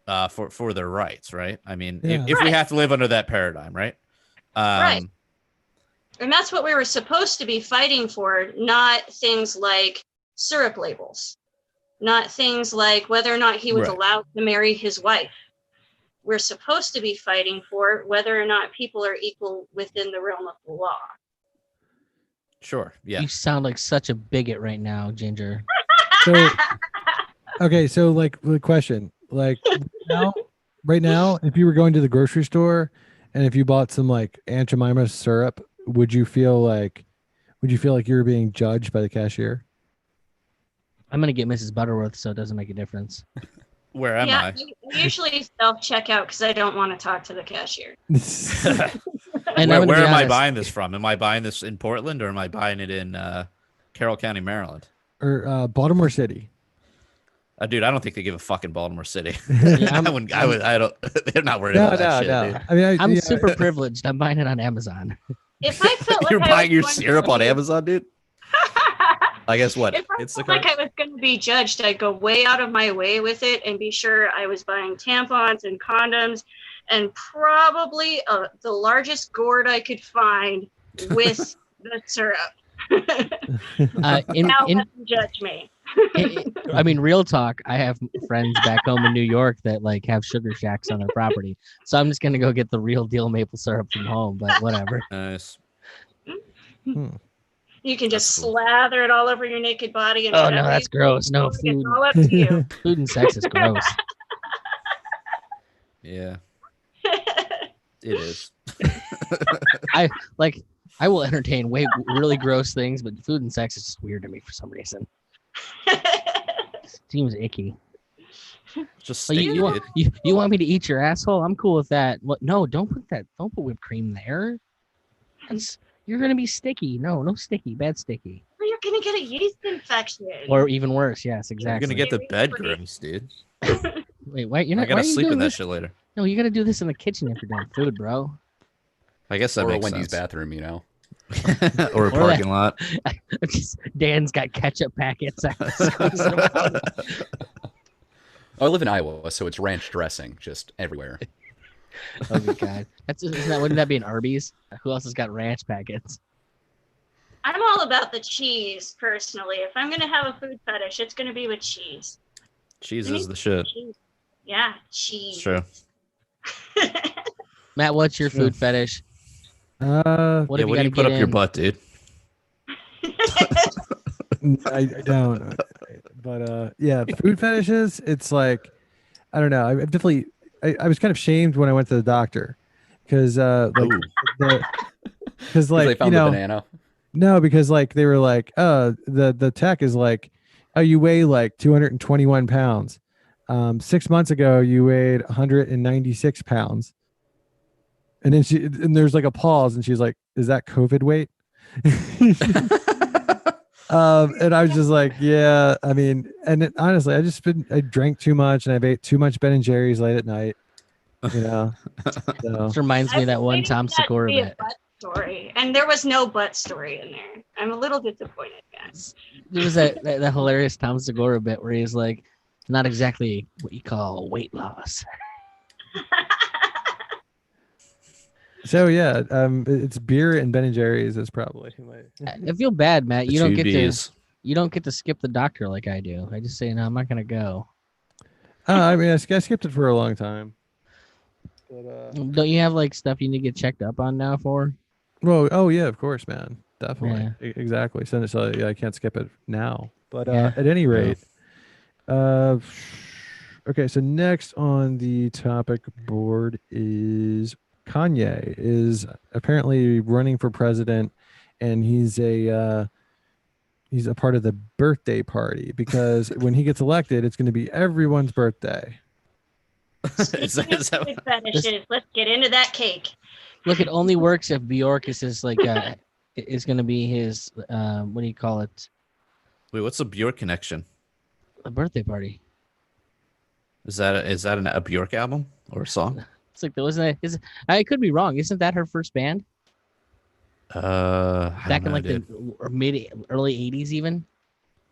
for their rights, right? I mean, if we have to live under that paradigm, right? Right. And that's what we were supposed to be fighting for, not things like syrup labels, not things like whether or not he was allowed to marry his wife. We're supposed to be fighting for whether or not people are equal within the realm of the law. Sure. Yeah. You sound like such a bigot right now, Ginger. So, okay, so like the question, like right now, if you were going to the grocery store and if you bought some like Aunt Jemima syrup, would you feel like you were being judged by the cashier? I'm gonna get Mrs. Butterworth, so it doesn't make a difference. Where am I? I usually self-checkout because I don't want to talk to the cashier. And where am I buying this from? Am I buying this in Portland or am I buying it in Carroll County, Maryland? Or Baltimore City? Dude, I don't think they give a fucking Baltimore City. Yeah, I don't. They're not worried about that shit. Dude. I mean, I'm super privileged. I'm buying it on Amazon. If I felt like you're buying your syrup on Amazon, dude. I guess what? If I felt like I was going to be judged, I'd go way out of my way with it and be sure I was buying tampons and condoms and probably the largest gourd I could find with the syrup. Now judge me. I mean, real talk. I have friends back home in New York that like have sugar shacks on their property, so I'm just gonna go get the real deal maple syrup from home. But whatever. Nice. You can just slather it all over your naked body. And no, that's gross. No, food. It's all up to you. Food and sex is gross. Yeah, it is. I will entertain really gross things, but food and sex is just weird to me for some reason. Seems icky. Just you want me to eat your asshole? I'm cool with that. What? No, don't put whipped cream there. You're gonna be sticky. No sticky. Bad sticky. Or you're gonna get a yeast infection. Or even worse. Yes, exactly. You're gonna get the bed grooms, dude. Wait, why you're not? I gotta sleep in that shit later. No, you gotta do this in the kitchen if you're doing food, bro. I guess that makes sense. Or a Wendy's bathroom, or a parking lot. Dan's got ketchup packets. I live in Iowa, so it's ranch dressing just everywhere. Oh my god, wouldn't that be an Arby's? Who else has got ranch packets? I'm all about the cheese, personally. If I'm gonna have a food fetish, it's gonna be with cheese. Cheese is the shit. Cheese. Yeah, cheese. True. Matt, what's your food fetish? What do you put up your butt, dude? I don't. But yeah, food fetishes. It's like, I don't know. I was kind of shamed when I went to the doctor because because they found the banana. No, because like they were like, the tech is like, oh, you weigh like 221 pounds. 6 months ago you weighed 196 pounds. And then there's like a pause and she's like, is that COVID weight? And I was just like, yeah, I mean, honestly, I drank too much and I ate too much Ben and Jerry's late at night, So. This reminds me of that one Tom Segura bit. Story, and there was no butt story in there. I'm a little disappointed, guys. there was that hilarious Tom Segura bit where he's like, not exactly what you call weight loss. So yeah, it's beer and Ben and Jerry's is probably. I feel bad, Matt. The You don't two get Bs. to skip the doctor like I do. I just say no, I'm not gonna go. I mean, I skipped it for a long time. But Don't you have like stuff you need to get checked up on now for? well, oh yeah, of course, man, definitely, Yeah. exactly. So yeah, I can't skip it now. But Yeah. at any rate, okay. So next on the topic board is Kanye is apparently running for president, and he's a part of the birthday party because when he gets elected, it's going to be everyone's birthday. Is that Big fetishes. Let's get into that cake. Look, it only works if Bjork is like is gonna be his what do you call it? Wait, what's the Bjork connection? A birthday party. Is that a Bjork album or a song? It's like there wasn't. I could be wrong. Isn't that her first band? I Back don't in know, like dude. the early '80s, even.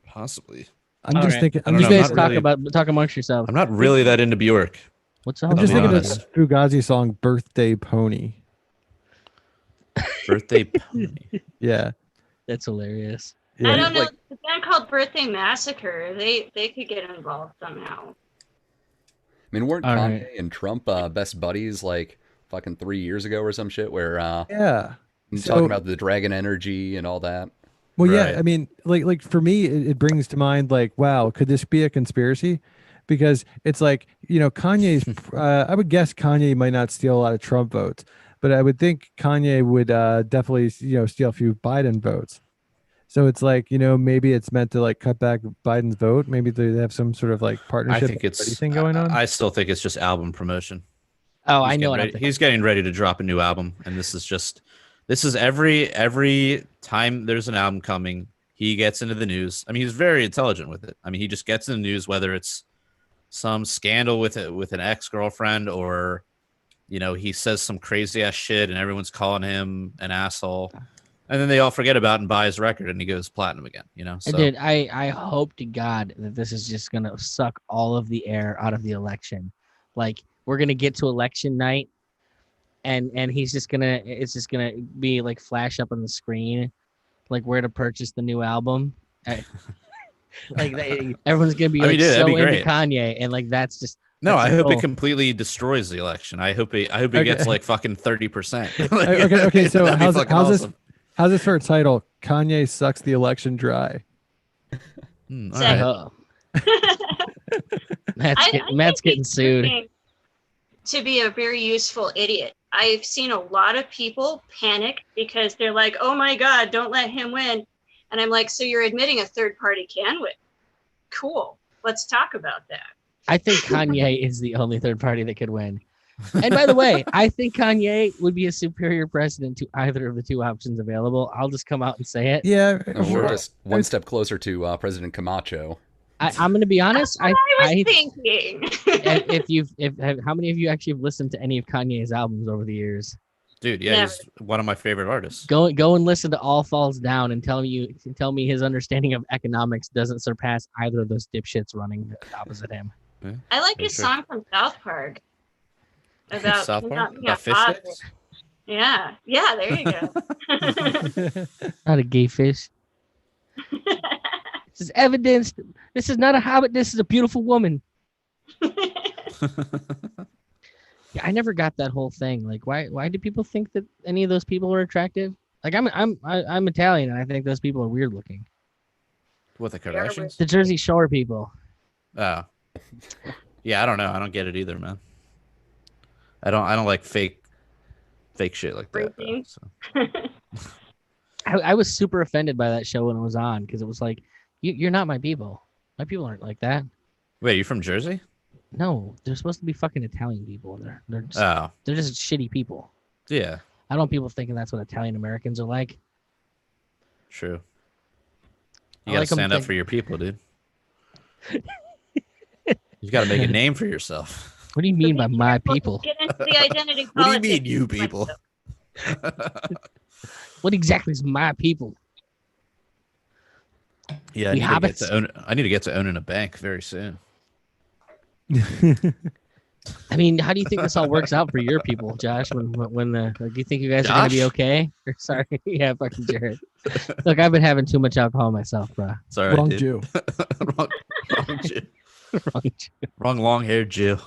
Possibly. I'm All just right. thinking. I don't You know, guys not really. talk amongst yourselves. I'm not really that into Bjork. What's I'm up? just I'll be thinking of honest. the Fugazi song "Birthday Pony." Birthday pony. Yeah, That's hilarious. yeah. I don't know. Like- The band called Birthday Massacre. They could get involved somehow. I mean, weren't All Kanye right. and Trump best buddies like fucking 3 years ago or some shit? Where Yeah. So- talking about the dragon energy and all that. Well, Right. yeah. I mean, like for me, it brings to mind like, wow, could this be a conspiracy? Because it's like, Kanye's. I would guess Kanye might not steal a lot of Trump votes, but I would think Kanye would definitely, steal a few Biden votes. So it's like, maybe it's meant to like cut back Biden's vote. Maybe they have some sort of like I partnership think it's thing going on. I still think it's just album promotion. Oh, He's I know getting what I'm ready- thinking. He's getting ready to drop a new album, and this is every time there's an album coming, he gets into the news. I mean, he's very intelligent with it. I mean, he just gets in the news, whether it's some scandal with an ex-girlfriend or he says some crazy ass shit and everyone's calling him an asshole, and then they all forget about it and buy his record and he goes platinum again. So Dude, I hope to God that this is just gonna suck all of the air out of the election. Like we're gonna get to election night, and it's just gonna be like flash up on the screen, like where to purchase the new album. Everyone's gonna be I mean, like dude, that'd so be into great. Kanye, and like that's just no, that's I the hope goal. it completely destroys the election. I hope it Okay. gets like fucking 30%. Okay. So That'd be fucking awesome. how's this for a title? Kanye sucks the election dry. All Say- right. Matt's getting sued. To be a very useful idiot. I've seen a lot of people panic because they're like, oh my God, don't let him win. And I'm like, so you're admitting a third party can win. Cool. Let's talk about that. I think Kanye is the only third party that could win. And by the way, I think Kanye would be a superior president to either of the two options available. I'll just come out and say it. Yeah. We're just one step closer to President Camacho. I'm going to be honest. That's what I was I thinking. how many of you actually have listened to any of Kanye's albums over the years? Dude, yeah, Never. he's one of my favorite artists. Go and listen to All Falls Down and tell me his understanding of economics doesn't surpass either of those dipshits running opposite him. I like For his sure. song from South Park. About South him Park? not being About a fish father. sticks? Yeah, there you go. Not a gay fish. This is evidence. This is not a hobbit. This is a beautiful woman. Yeah, I never got that whole thing. Like, why do people think that any of those people are attractive? Like, I'm Italian, and I think those people are weird looking. What, the Kardashians? The Jersey Shore people. Oh. Yeah, I don't know. I don't get it either, man. I don't like fake shit like that. though, Freaking. so. I was super offended by that show when it was on because it was like, you're not my people. My people aren't like that. Wait, you from Jersey? No, they're supposed to be fucking Italian people. They're Oh, just shitty people. yeah, I don't want people thinking that's what Italian Americans are like. true. I You gotta like 'em stand up think- for your people, dude. You gotta make a name for yourself. What do you mean by Be my careful, people? Get into the identity What do you politics. mean, you people? What exactly is my people? Yeah, I need to get to owning a bank very soon. I mean, how do you think this all works out for your people, Josh? When do you think you guys are gonna be okay? Or sorry, yeah, fucking Jared. Look, I've been having too much alcohol myself, bro. Sorry, Wrong dude. Jew. wrong Jew. Wrong Jew. Wrong long-haired Jew.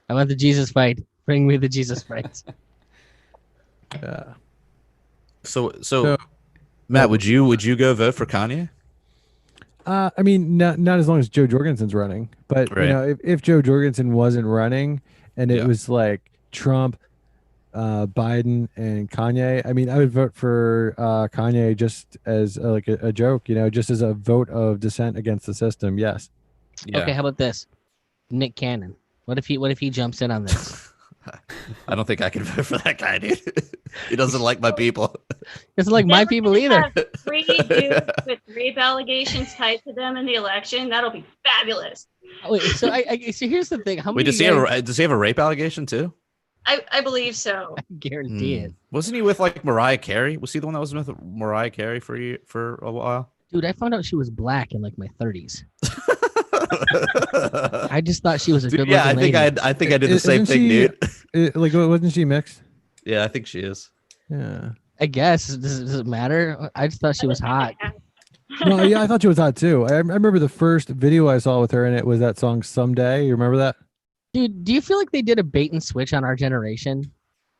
I want the Jesus fight. Bring me the Jesus fight. Yeah. So Matt, would you go vote for Kanye? I mean, not as long as Joe Jorgensen's running, but Right. you know, if Joe Jorgensen wasn't running and it Yeah. was like Trump, Biden, and Kanye, I mean, I would vote for Kanye just as like a joke, you know, just as a vote of dissent against the system. Yes. Yeah. Okay, how about this? Nick Cannon. What if he jumps in on this? I don't think I can vote for that guy, dude. He doesn't like my people. It's like my Then we're people gonna either. have 3 dudes with rape allegations tied to them in the election. That'll be fabulous. Wait, so so here's the thing. How many Wait, does he have a rape allegation too? I believe so. guarantee it. Wasn't he with like Mariah Carey? Was he the one that was with Mariah Carey for a while? Dude, I found out she was black in like my 30s. I just thought she was a Dude, good yeah, I looking lady. think I did the same thing, dude. Like, wasn't she mixed? Yeah, I think she is. Yeah. I guess. Does it matter? I just thought she was hot. No, yeah, I thought she was hot too. I remember the first video I saw with her in it was that song "Someday." You remember that? Dude, do you feel like they did a bait and switch on our generation?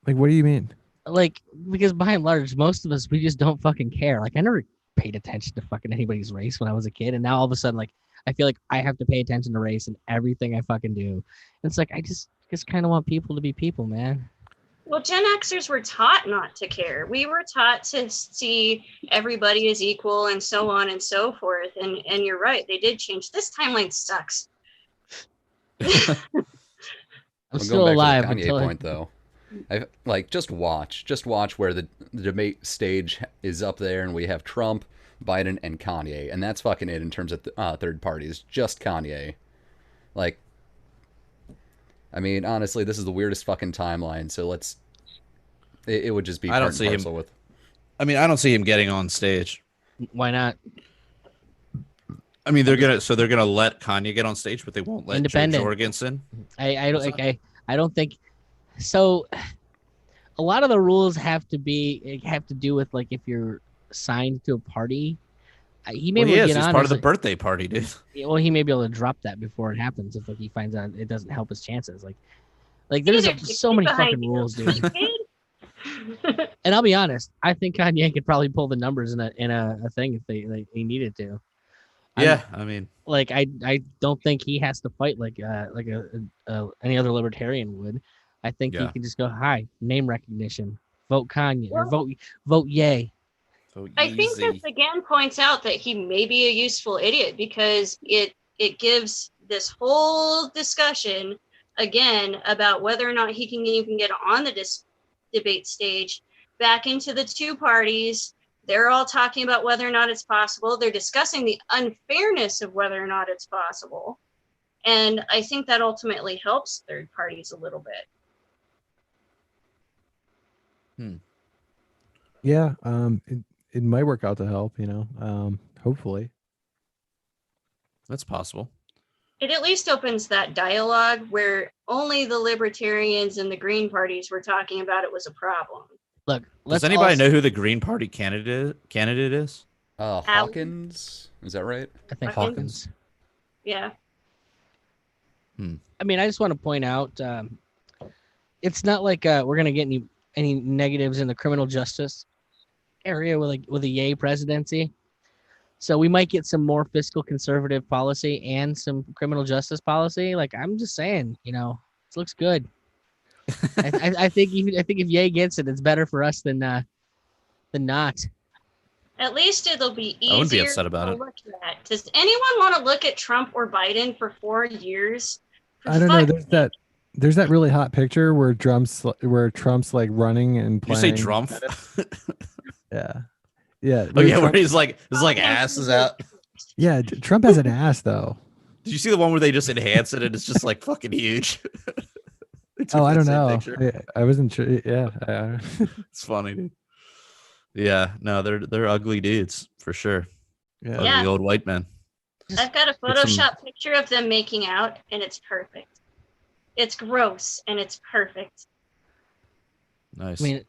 Like, what do you mean? Like, because by and large, most of us, we just don't fucking care. Like, I never paid attention to fucking anybody's race when I was a kid. And now all of a sudden, like, I feel like I have to pay attention to race in everything I fucking do. And it's like, I just kind of want people to be people, man. Well, Gen Xers were taught not to care. We were taught to see everybody as equal and so on and so forth. And you're right, they did change. This timeline sucks. I'm still alive Going back to the Kanye until point, though. I like just watch where the debate stage is up there, and we have Trump, Biden, and Kanye, and that's fucking it in terms of third parties. Just Kanye. Like, I mean, honestly, this is the weirdest fucking timeline. So it would just be. I don't see him. I mean, I don't see him getting on stage. Why not? I mean, they're gonna let Kanye get on stage, but they won't let Joe Jorgensen. I don't think so. A lot of the rules have to do with like if you're signed to a party. He may be able to get on. He's part of the birthday party, dude. Well, he may be able to drop that before it happens if like he finds out it doesn't help his chances. Like there's so many fucking rules, dude. And I'll be honest, I think Kanye could probably pull the numbers in a thing if he needed to. Yeah, I mean, like I don't think he has to fight like any other libertarian would. I think he can just go, hi, name recognition, vote Kanye, or vote yay. I think this again points out that he may be a useful idiot because it gives this whole discussion again about whether or not he can even get on the debate stage back into the two parties. They're all talking about whether or not it's possible. They're discussing the unfairness of whether or not it's possible. And I think that ultimately helps third parties a little bit. Yeah, it might work out to help, you know, hopefully. That's possible. It at least opens that dialogue where only the libertarians and the Green parties were talking about it was a problem. Look, does anybody know who the Green Party candidate is? Hawkins, is that right? I think Hawkins. Yeah. I mean, I just want to point out, it's not like we're gonna get any negatives in the criminal justice area with a yay presidency. So we might get some more fiscal conservative policy and some criminal justice policy. Like I'm just saying, you know, it looks good. I think if Ye gets it, it's better for us than not. At least it'll be easier. I wouldn't be upset about it. Look at. Does anyone want to look at Trump or Biden for 4 years? I don't know. There's that really hot picture where Trump's like running and playing. You say Trump? Yeah. Yeah. Oh yeah, where his ass is out. Yeah, Trump has an ass though. Did you see the one where they just enhance it and it's just like fucking huge? Oh, I don't know. I wasn't sure. Yeah. It's funny, dude. Yeah, no, they're ugly dudes for sure. Yeah. Yeah. The old white man. I've got a Photoshop picture of them making out, and it's perfect. It's gross, and it's perfect. Nice. I mean,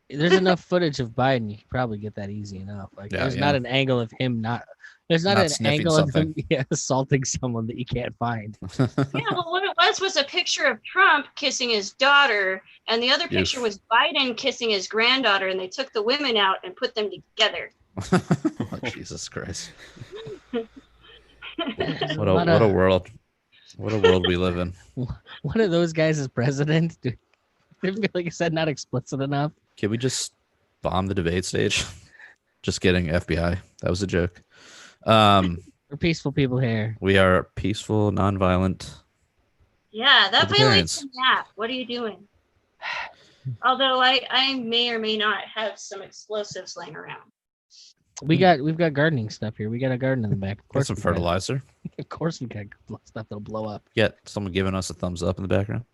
there's enough footage of Biden. You could probably get that easy enough. Like, Yeah, there's yeah. not an angle of him not. There's not Not an sniffing angle of him something. assaulting someone that you can't find. Yeah, well, what it was a picture of Trump kissing his daughter, and the other picture was Biden kissing his granddaughter, and they took the women out and put them together. Oh, Jesus Christ. What a world. What a world we live in. One of those guys is president. Dude, I feel like you said not explicit enough. Can we just bomb the debate stage? Just kidding, FBI. That was a joke. We're peaceful people here. We are peaceful, nonviolent. Yeah, that Libertarians. violates the map. What are you doing? Although I may or may not have some explosives laying around. We've got gardening stuff here. We got a garden in the back. Of Got course, some we got- fertilizer. Of course, we got stuff that'll blow up. Yeah, someone giving us a thumbs up in the background.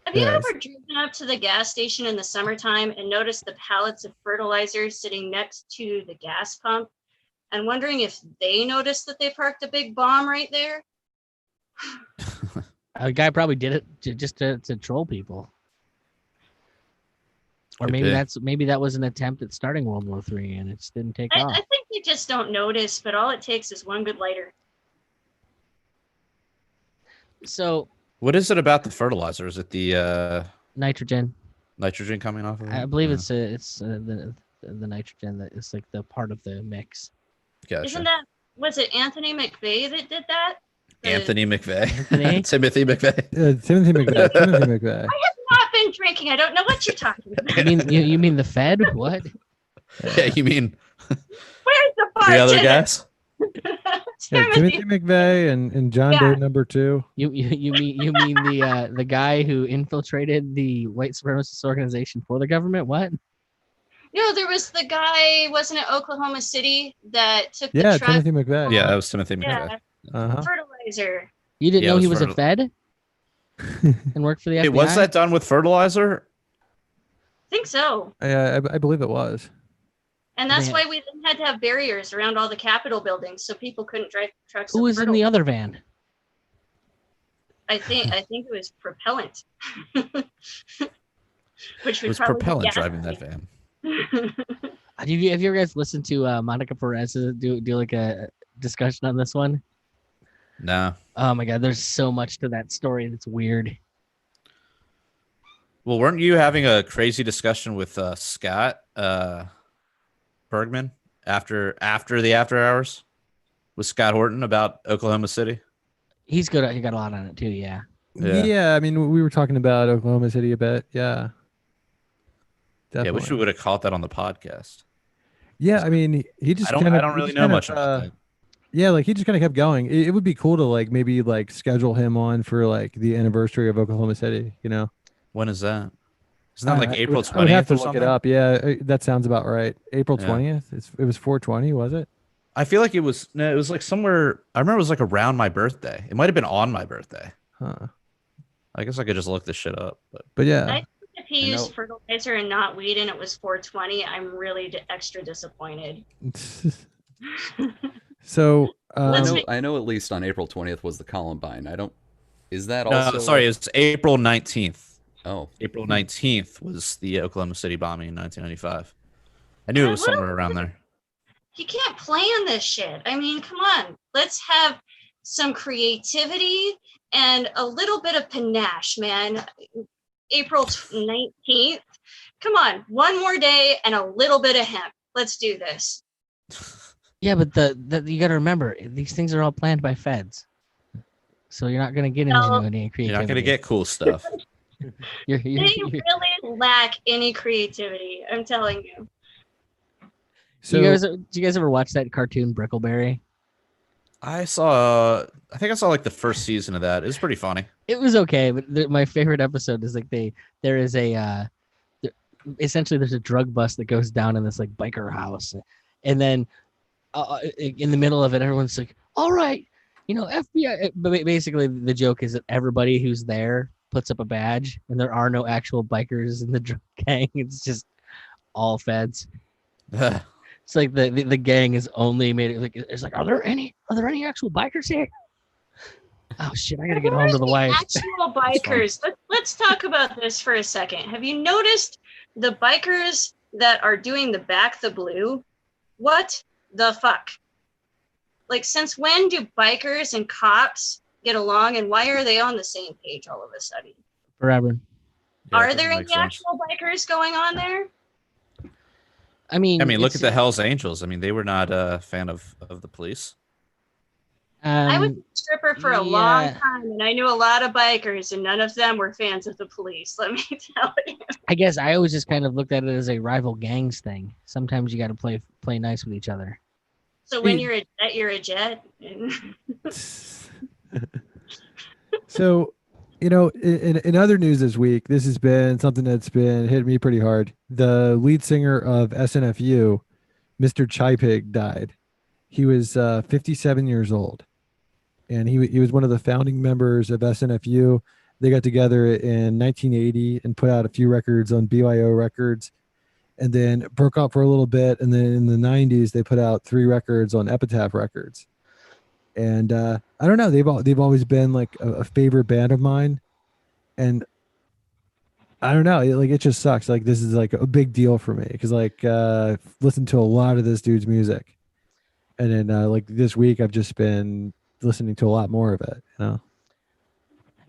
Have you Yes. ever driven up to the gas station in the summertime and noticed the pallets of fertilizer sitting next to the gas pump and wondering if they noticed that they parked a big bomb right there? A guy probably did it just to troll people. Or Could maybe be. that was an attempt at starting World War III and it just didn't take I off. think they just don't notice, but all it takes is one good lighter. So What is it about the fertilizer? Is it the nitrogen. nitrogen coming off of it? I believe Yeah. it's the nitrogen that is like the part of the mix. Gotcha. Isn't that, was it Anthony McVeigh that did that? Anthony McVeigh. Anthony? Timothy McVeigh. Timothy McVeigh. Timothy McVeigh. Not been drinking. I don't know what you're talking about. You mean the Fed? What? Yeah, you mean Where's the the other bartender? guys? Yeah, Timothy. Timothy McVeigh and John Yeah. Doe number 2. You mean the guy who infiltrated the white supremacist organization for the government? What? No, there was the guy, wasn't it Oklahoma City, that took the Yeah, truck Timothy McVeigh. Yeah, that was Timothy McVeigh. yeah, fertilizer. You didn't Yeah, know it he was was a Fed and worked for the FBI? Hey, was that done with fertilizer? I think so. I believe it was. And that's Man. why we then had to have barriers around all the Capitol buildings so people couldn't drive trucks. Who of was in the fertilizer. other van? I think it was propellant. Which It would was probably be propellant gas. driving that van. Have you ever guys listened to Monica Perez do like a discussion on this one? No. Oh my god, there's so much to that story that's weird. Well, weren't you having a crazy discussion with Scott Bergman after the after hours with Scott Horton about Oklahoma City? He's good. He got a lot on it too. Yeah. Yeah. I mean, we were talking about Oklahoma City a bit. Yeah. Yeah, I Definitely. wish we would have caught that on the podcast. Yeah, I mean, he just I don't really know much about that. Yeah, like he just kind of kept going. It would be cool to like maybe like schedule him on for like the anniversary of Oklahoma City, you know. When is that? Isn't that like I April would- I would 20th have to or look something? it up. Yeah, that sounds about right. April Yeah. 20th. It was 420, was it? I feel like it was like somewhere. I remember it was like around my birthday. It might have been on my birthday. Huh. I guess I could just look this shit up. But But yeah. I think if he I used know- fertilizer and not weed and it was 420, I'm really extra disappointed. So Let's make- I know at least on April 20th was the Columbine. I don't. Is that no, also? sorry, it's April 19th. Oh, April 19th was the Oklahoma City bombing in 1995. I knew it was somewhere around there. You can't plan this shit. I mean, come on. Let's have some creativity and a little bit of panache, man. April 19th. Come on. One more day and a little bit of hemp. Let's do this. Yeah, but you got to remember these things are all planned by feds, so you're not gonna get No. ingenuity and creativity. You're not gonna get cool stuff. You're, They you're, really lack any creativity. I'm telling you. so do you guys ever watch that cartoon Brickleberry? I think I saw like the first season of that. It was pretty funny. It was okay, but my favorite episode is like essentially there's a drug bust that goes down in this like biker house, and then in the middle of it, everyone's like, "All right, FBI." But basically, the joke is that everybody who's there puts up a badge, and there are no actual bikers in the drug gang. It's just all feds. It's like the gang is only made it like it's like, are there any actual bikers here? Oh shit, I gotta get home to the wife. Actual bikers. Let's talk about this for a second. Have you noticed the bikers that are doing the Back the Blue? What the fuck? Like, since when do bikers and cops get along, and why are they on the same page all of a sudden? Forever. Yeah, Are there any actual bikers going on there? I mean, look at the Hells Angels. I mean, they were not a fan of the police. I was a stripper for a long time, and I knew a lot of bikers, and none of them were fans of the police. Let me tell you. I guess I always just kind of looked at it as a rival gangs thing. Sometimes you got to play nice with each other. So when you're a jet. So, in other news this week, this has been something that's been hitting me pretty hard. The lead singer of SNFU, Mr. Chai Pig, died. He was 57 years old, and he was one of the founding members of SNFU. They got together in 1980 and put out a few records on BYO Records, and then broke up for a little bit. And then in the 90s, they put out 3 records on Epitaph Records. And I don't know, they've always been like a favorite band of mine, and I don't know, it just sucks. Like, this is like a big deal for me because listened to a lot of this dude's music. And then like this week, I've just been listening to a lot more of it. I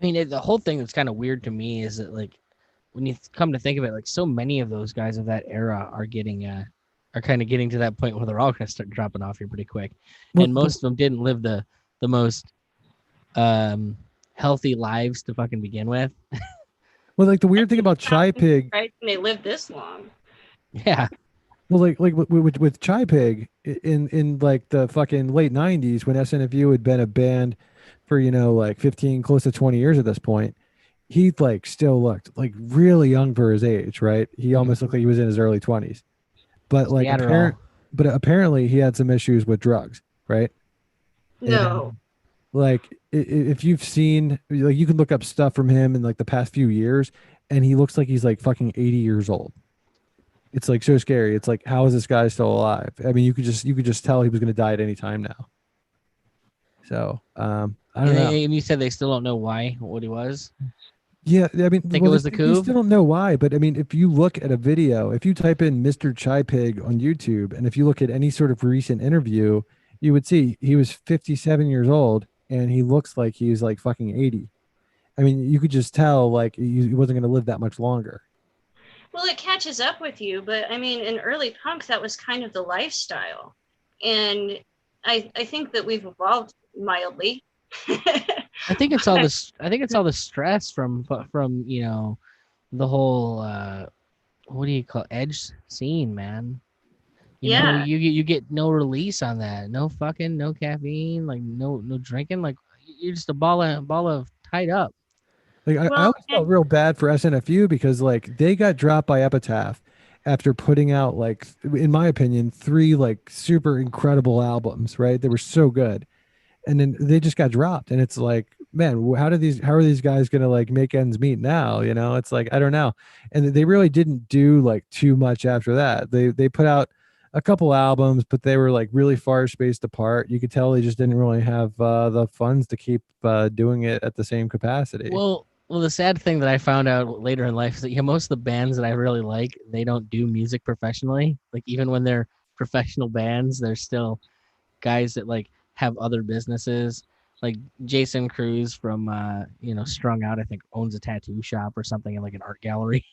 mean, the whole thing that's kind of weird to me is that, like, when you come to think of it, like, so many of those guys of that era are kind of getting to that point where they're all going to start dropping off here pretty quick. And most of them didn't live the most healthy lives to fucking begin with. Well, like, the weird thing about Chai Pig, right? They lived this long. Yeah. Well, like with Chai Pig in like the fucking late 90s, when SNFU had been a band for, like 15, close to 20 years at this point, he like still looked like really young for his age, right? He almost looked like he was in his early 20s. But like apparently he had some issues with drugs, right? No. And, like, if you've seen, like, you can look up stuff from him in like the past few years, and he looks like he's like fucking 80 years old. It's like so scary. It's like, how is this guy still alive? I mean, you could just tell he was going to die at any time now. So I don't know. And you said they still don't know what he was. Yeah, I mean, it was the coup. We still don't know why, but I mean, if you look at a video, if you type in Mr. Chai Pig on YouTube, and if you look at any sort of recent interview, you would see he was 57 years old, and he looks like he's like fucking 80. I mean, you could just tell like he wasn't going to live that much longer. Well, it catches up with you, but I mean, in early punk, that was kind of the lifestyle, and I think that we've evolved mildly. I think it's all this. I think it's all the stress from the whole what do you call edge scene, man? You know, you get no release on that. No caffeine, like no drinking. Like, you're just a ball of tied up. Like, I always felt real bad for SNFU because like they got dropped by Epitaph after putting out, like, in my opinion, 3 like super incredible albums, right? They were so good. And then they just got dropped, and it's like, man, how are these guys gonna like make ends meet now? It's like, I don't know. And they really didn't do like too much after that. They put out a couple albums, but they were like really far spaced apart. You could tell they just didn't really have the funds to keep doing it at the same capacity. Well, the sad thing that I found out later in life is that most of the bands that I really like, they don't do music professionally. Like, even when they're professional bands, they're still guys that like have other businesses. Like Jason Cruz from Strung Out, I think, owns a tattoo shop or something in like an art gallery.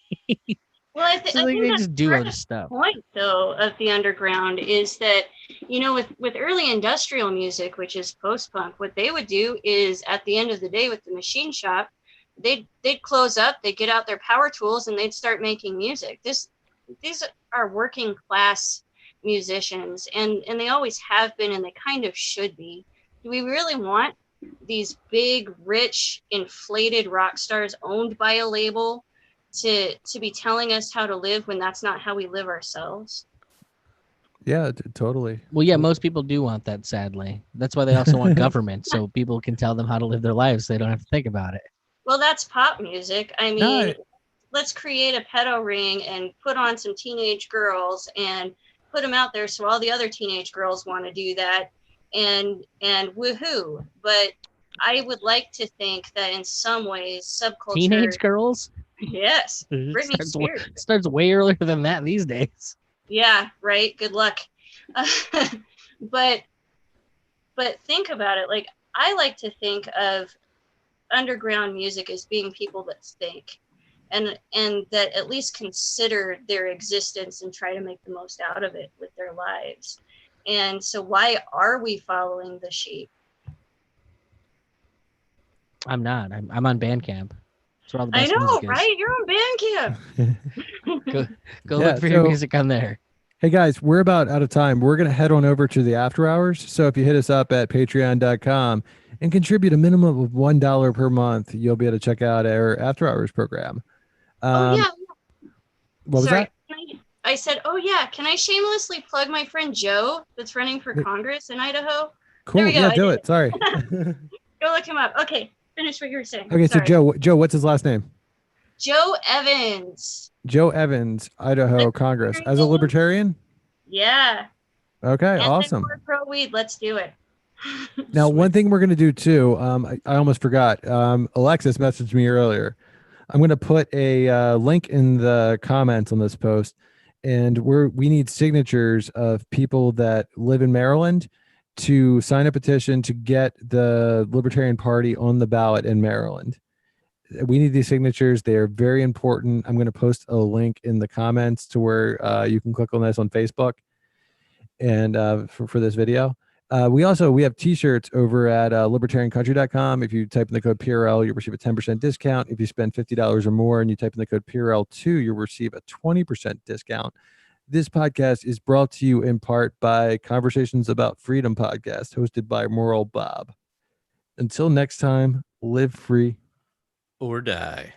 Well, I think they that's just do other stuff. The point, though, of the underground is that, with early industrial music, which is post-punk, what they would do is, at the end of the day with the machine shop, they'd close up, they'd get out their power tools, and they'd start making music. These are working class musicians, and they always have been, and they kind of should be. Do we really want these big, rich, inflated rock stars owned by a label to be telling us how to live when that's not how we live ourselves? Yeah, totally. Well, yeah, most people do want that, sadly. That's why they also want government, so people can tell them how to live their lives. So they don't have to think about it. Well, that's pop music. I mean, let's create a pedo ring and put on some teenage girls and put them out there so all the other teenage girls want to do that, and woohoo. But I would like to think that in some ways subculture, Teenage girls? yes, Britney Spears starts way earlier than that these days. Yeah, right. Good luck. But think about it. Like, I like to think of underground music as being people that think, and that at least consider their existence and try to make the most out of it with their lives. And so why are we following the sheep? I'm not. I'm on Bandcamp. That's where all the I best know, music is. right? You're on Bandcamp. Go look for your music on there. Hey guys, we're about out of time. We're going to head on over to the after hours. So if you hit us up at patreon.com and contribute a minimum of $1 per month, you'll be able to check out our after hours program. Oh yeah. What was that? I said, oh yeah, can I shamelessly plug my friend Joe that's running for Congress in Idaho? Cool. There we go. Yeah, do it. Sorry. Go look him up. Okay, finish what you were saying. Okay, Sorry. so Joe, what's his last name? Joe Evans. Joe Evans, Idaho Congress. As a libertarian? Yeah. Okay, awesome. Pro weed, let's do it. Now, one thing we're going to do too, I almost forgot. Alexis messaged me earlier. I'm going to put a link in the comments on this post, and we need signatures of people that live in Maryland to sign a petition to get the Libertarian Party on the ballot in Maryland. We need these signatures. They are very important. I'm going to post a link in the comments to where you can click on this on Facebook and for this video. We have t-shirts over at libertariancountry.com. If you type in the code PRL, you'll receive a 10% discount. If you spend $50 or more and you type in the code PRL2, you'll receive a 20% discount. This podcast is brought to you in part by Conversations About Freedom podcast, hosted by Moral Bob. Until next time, live free or die.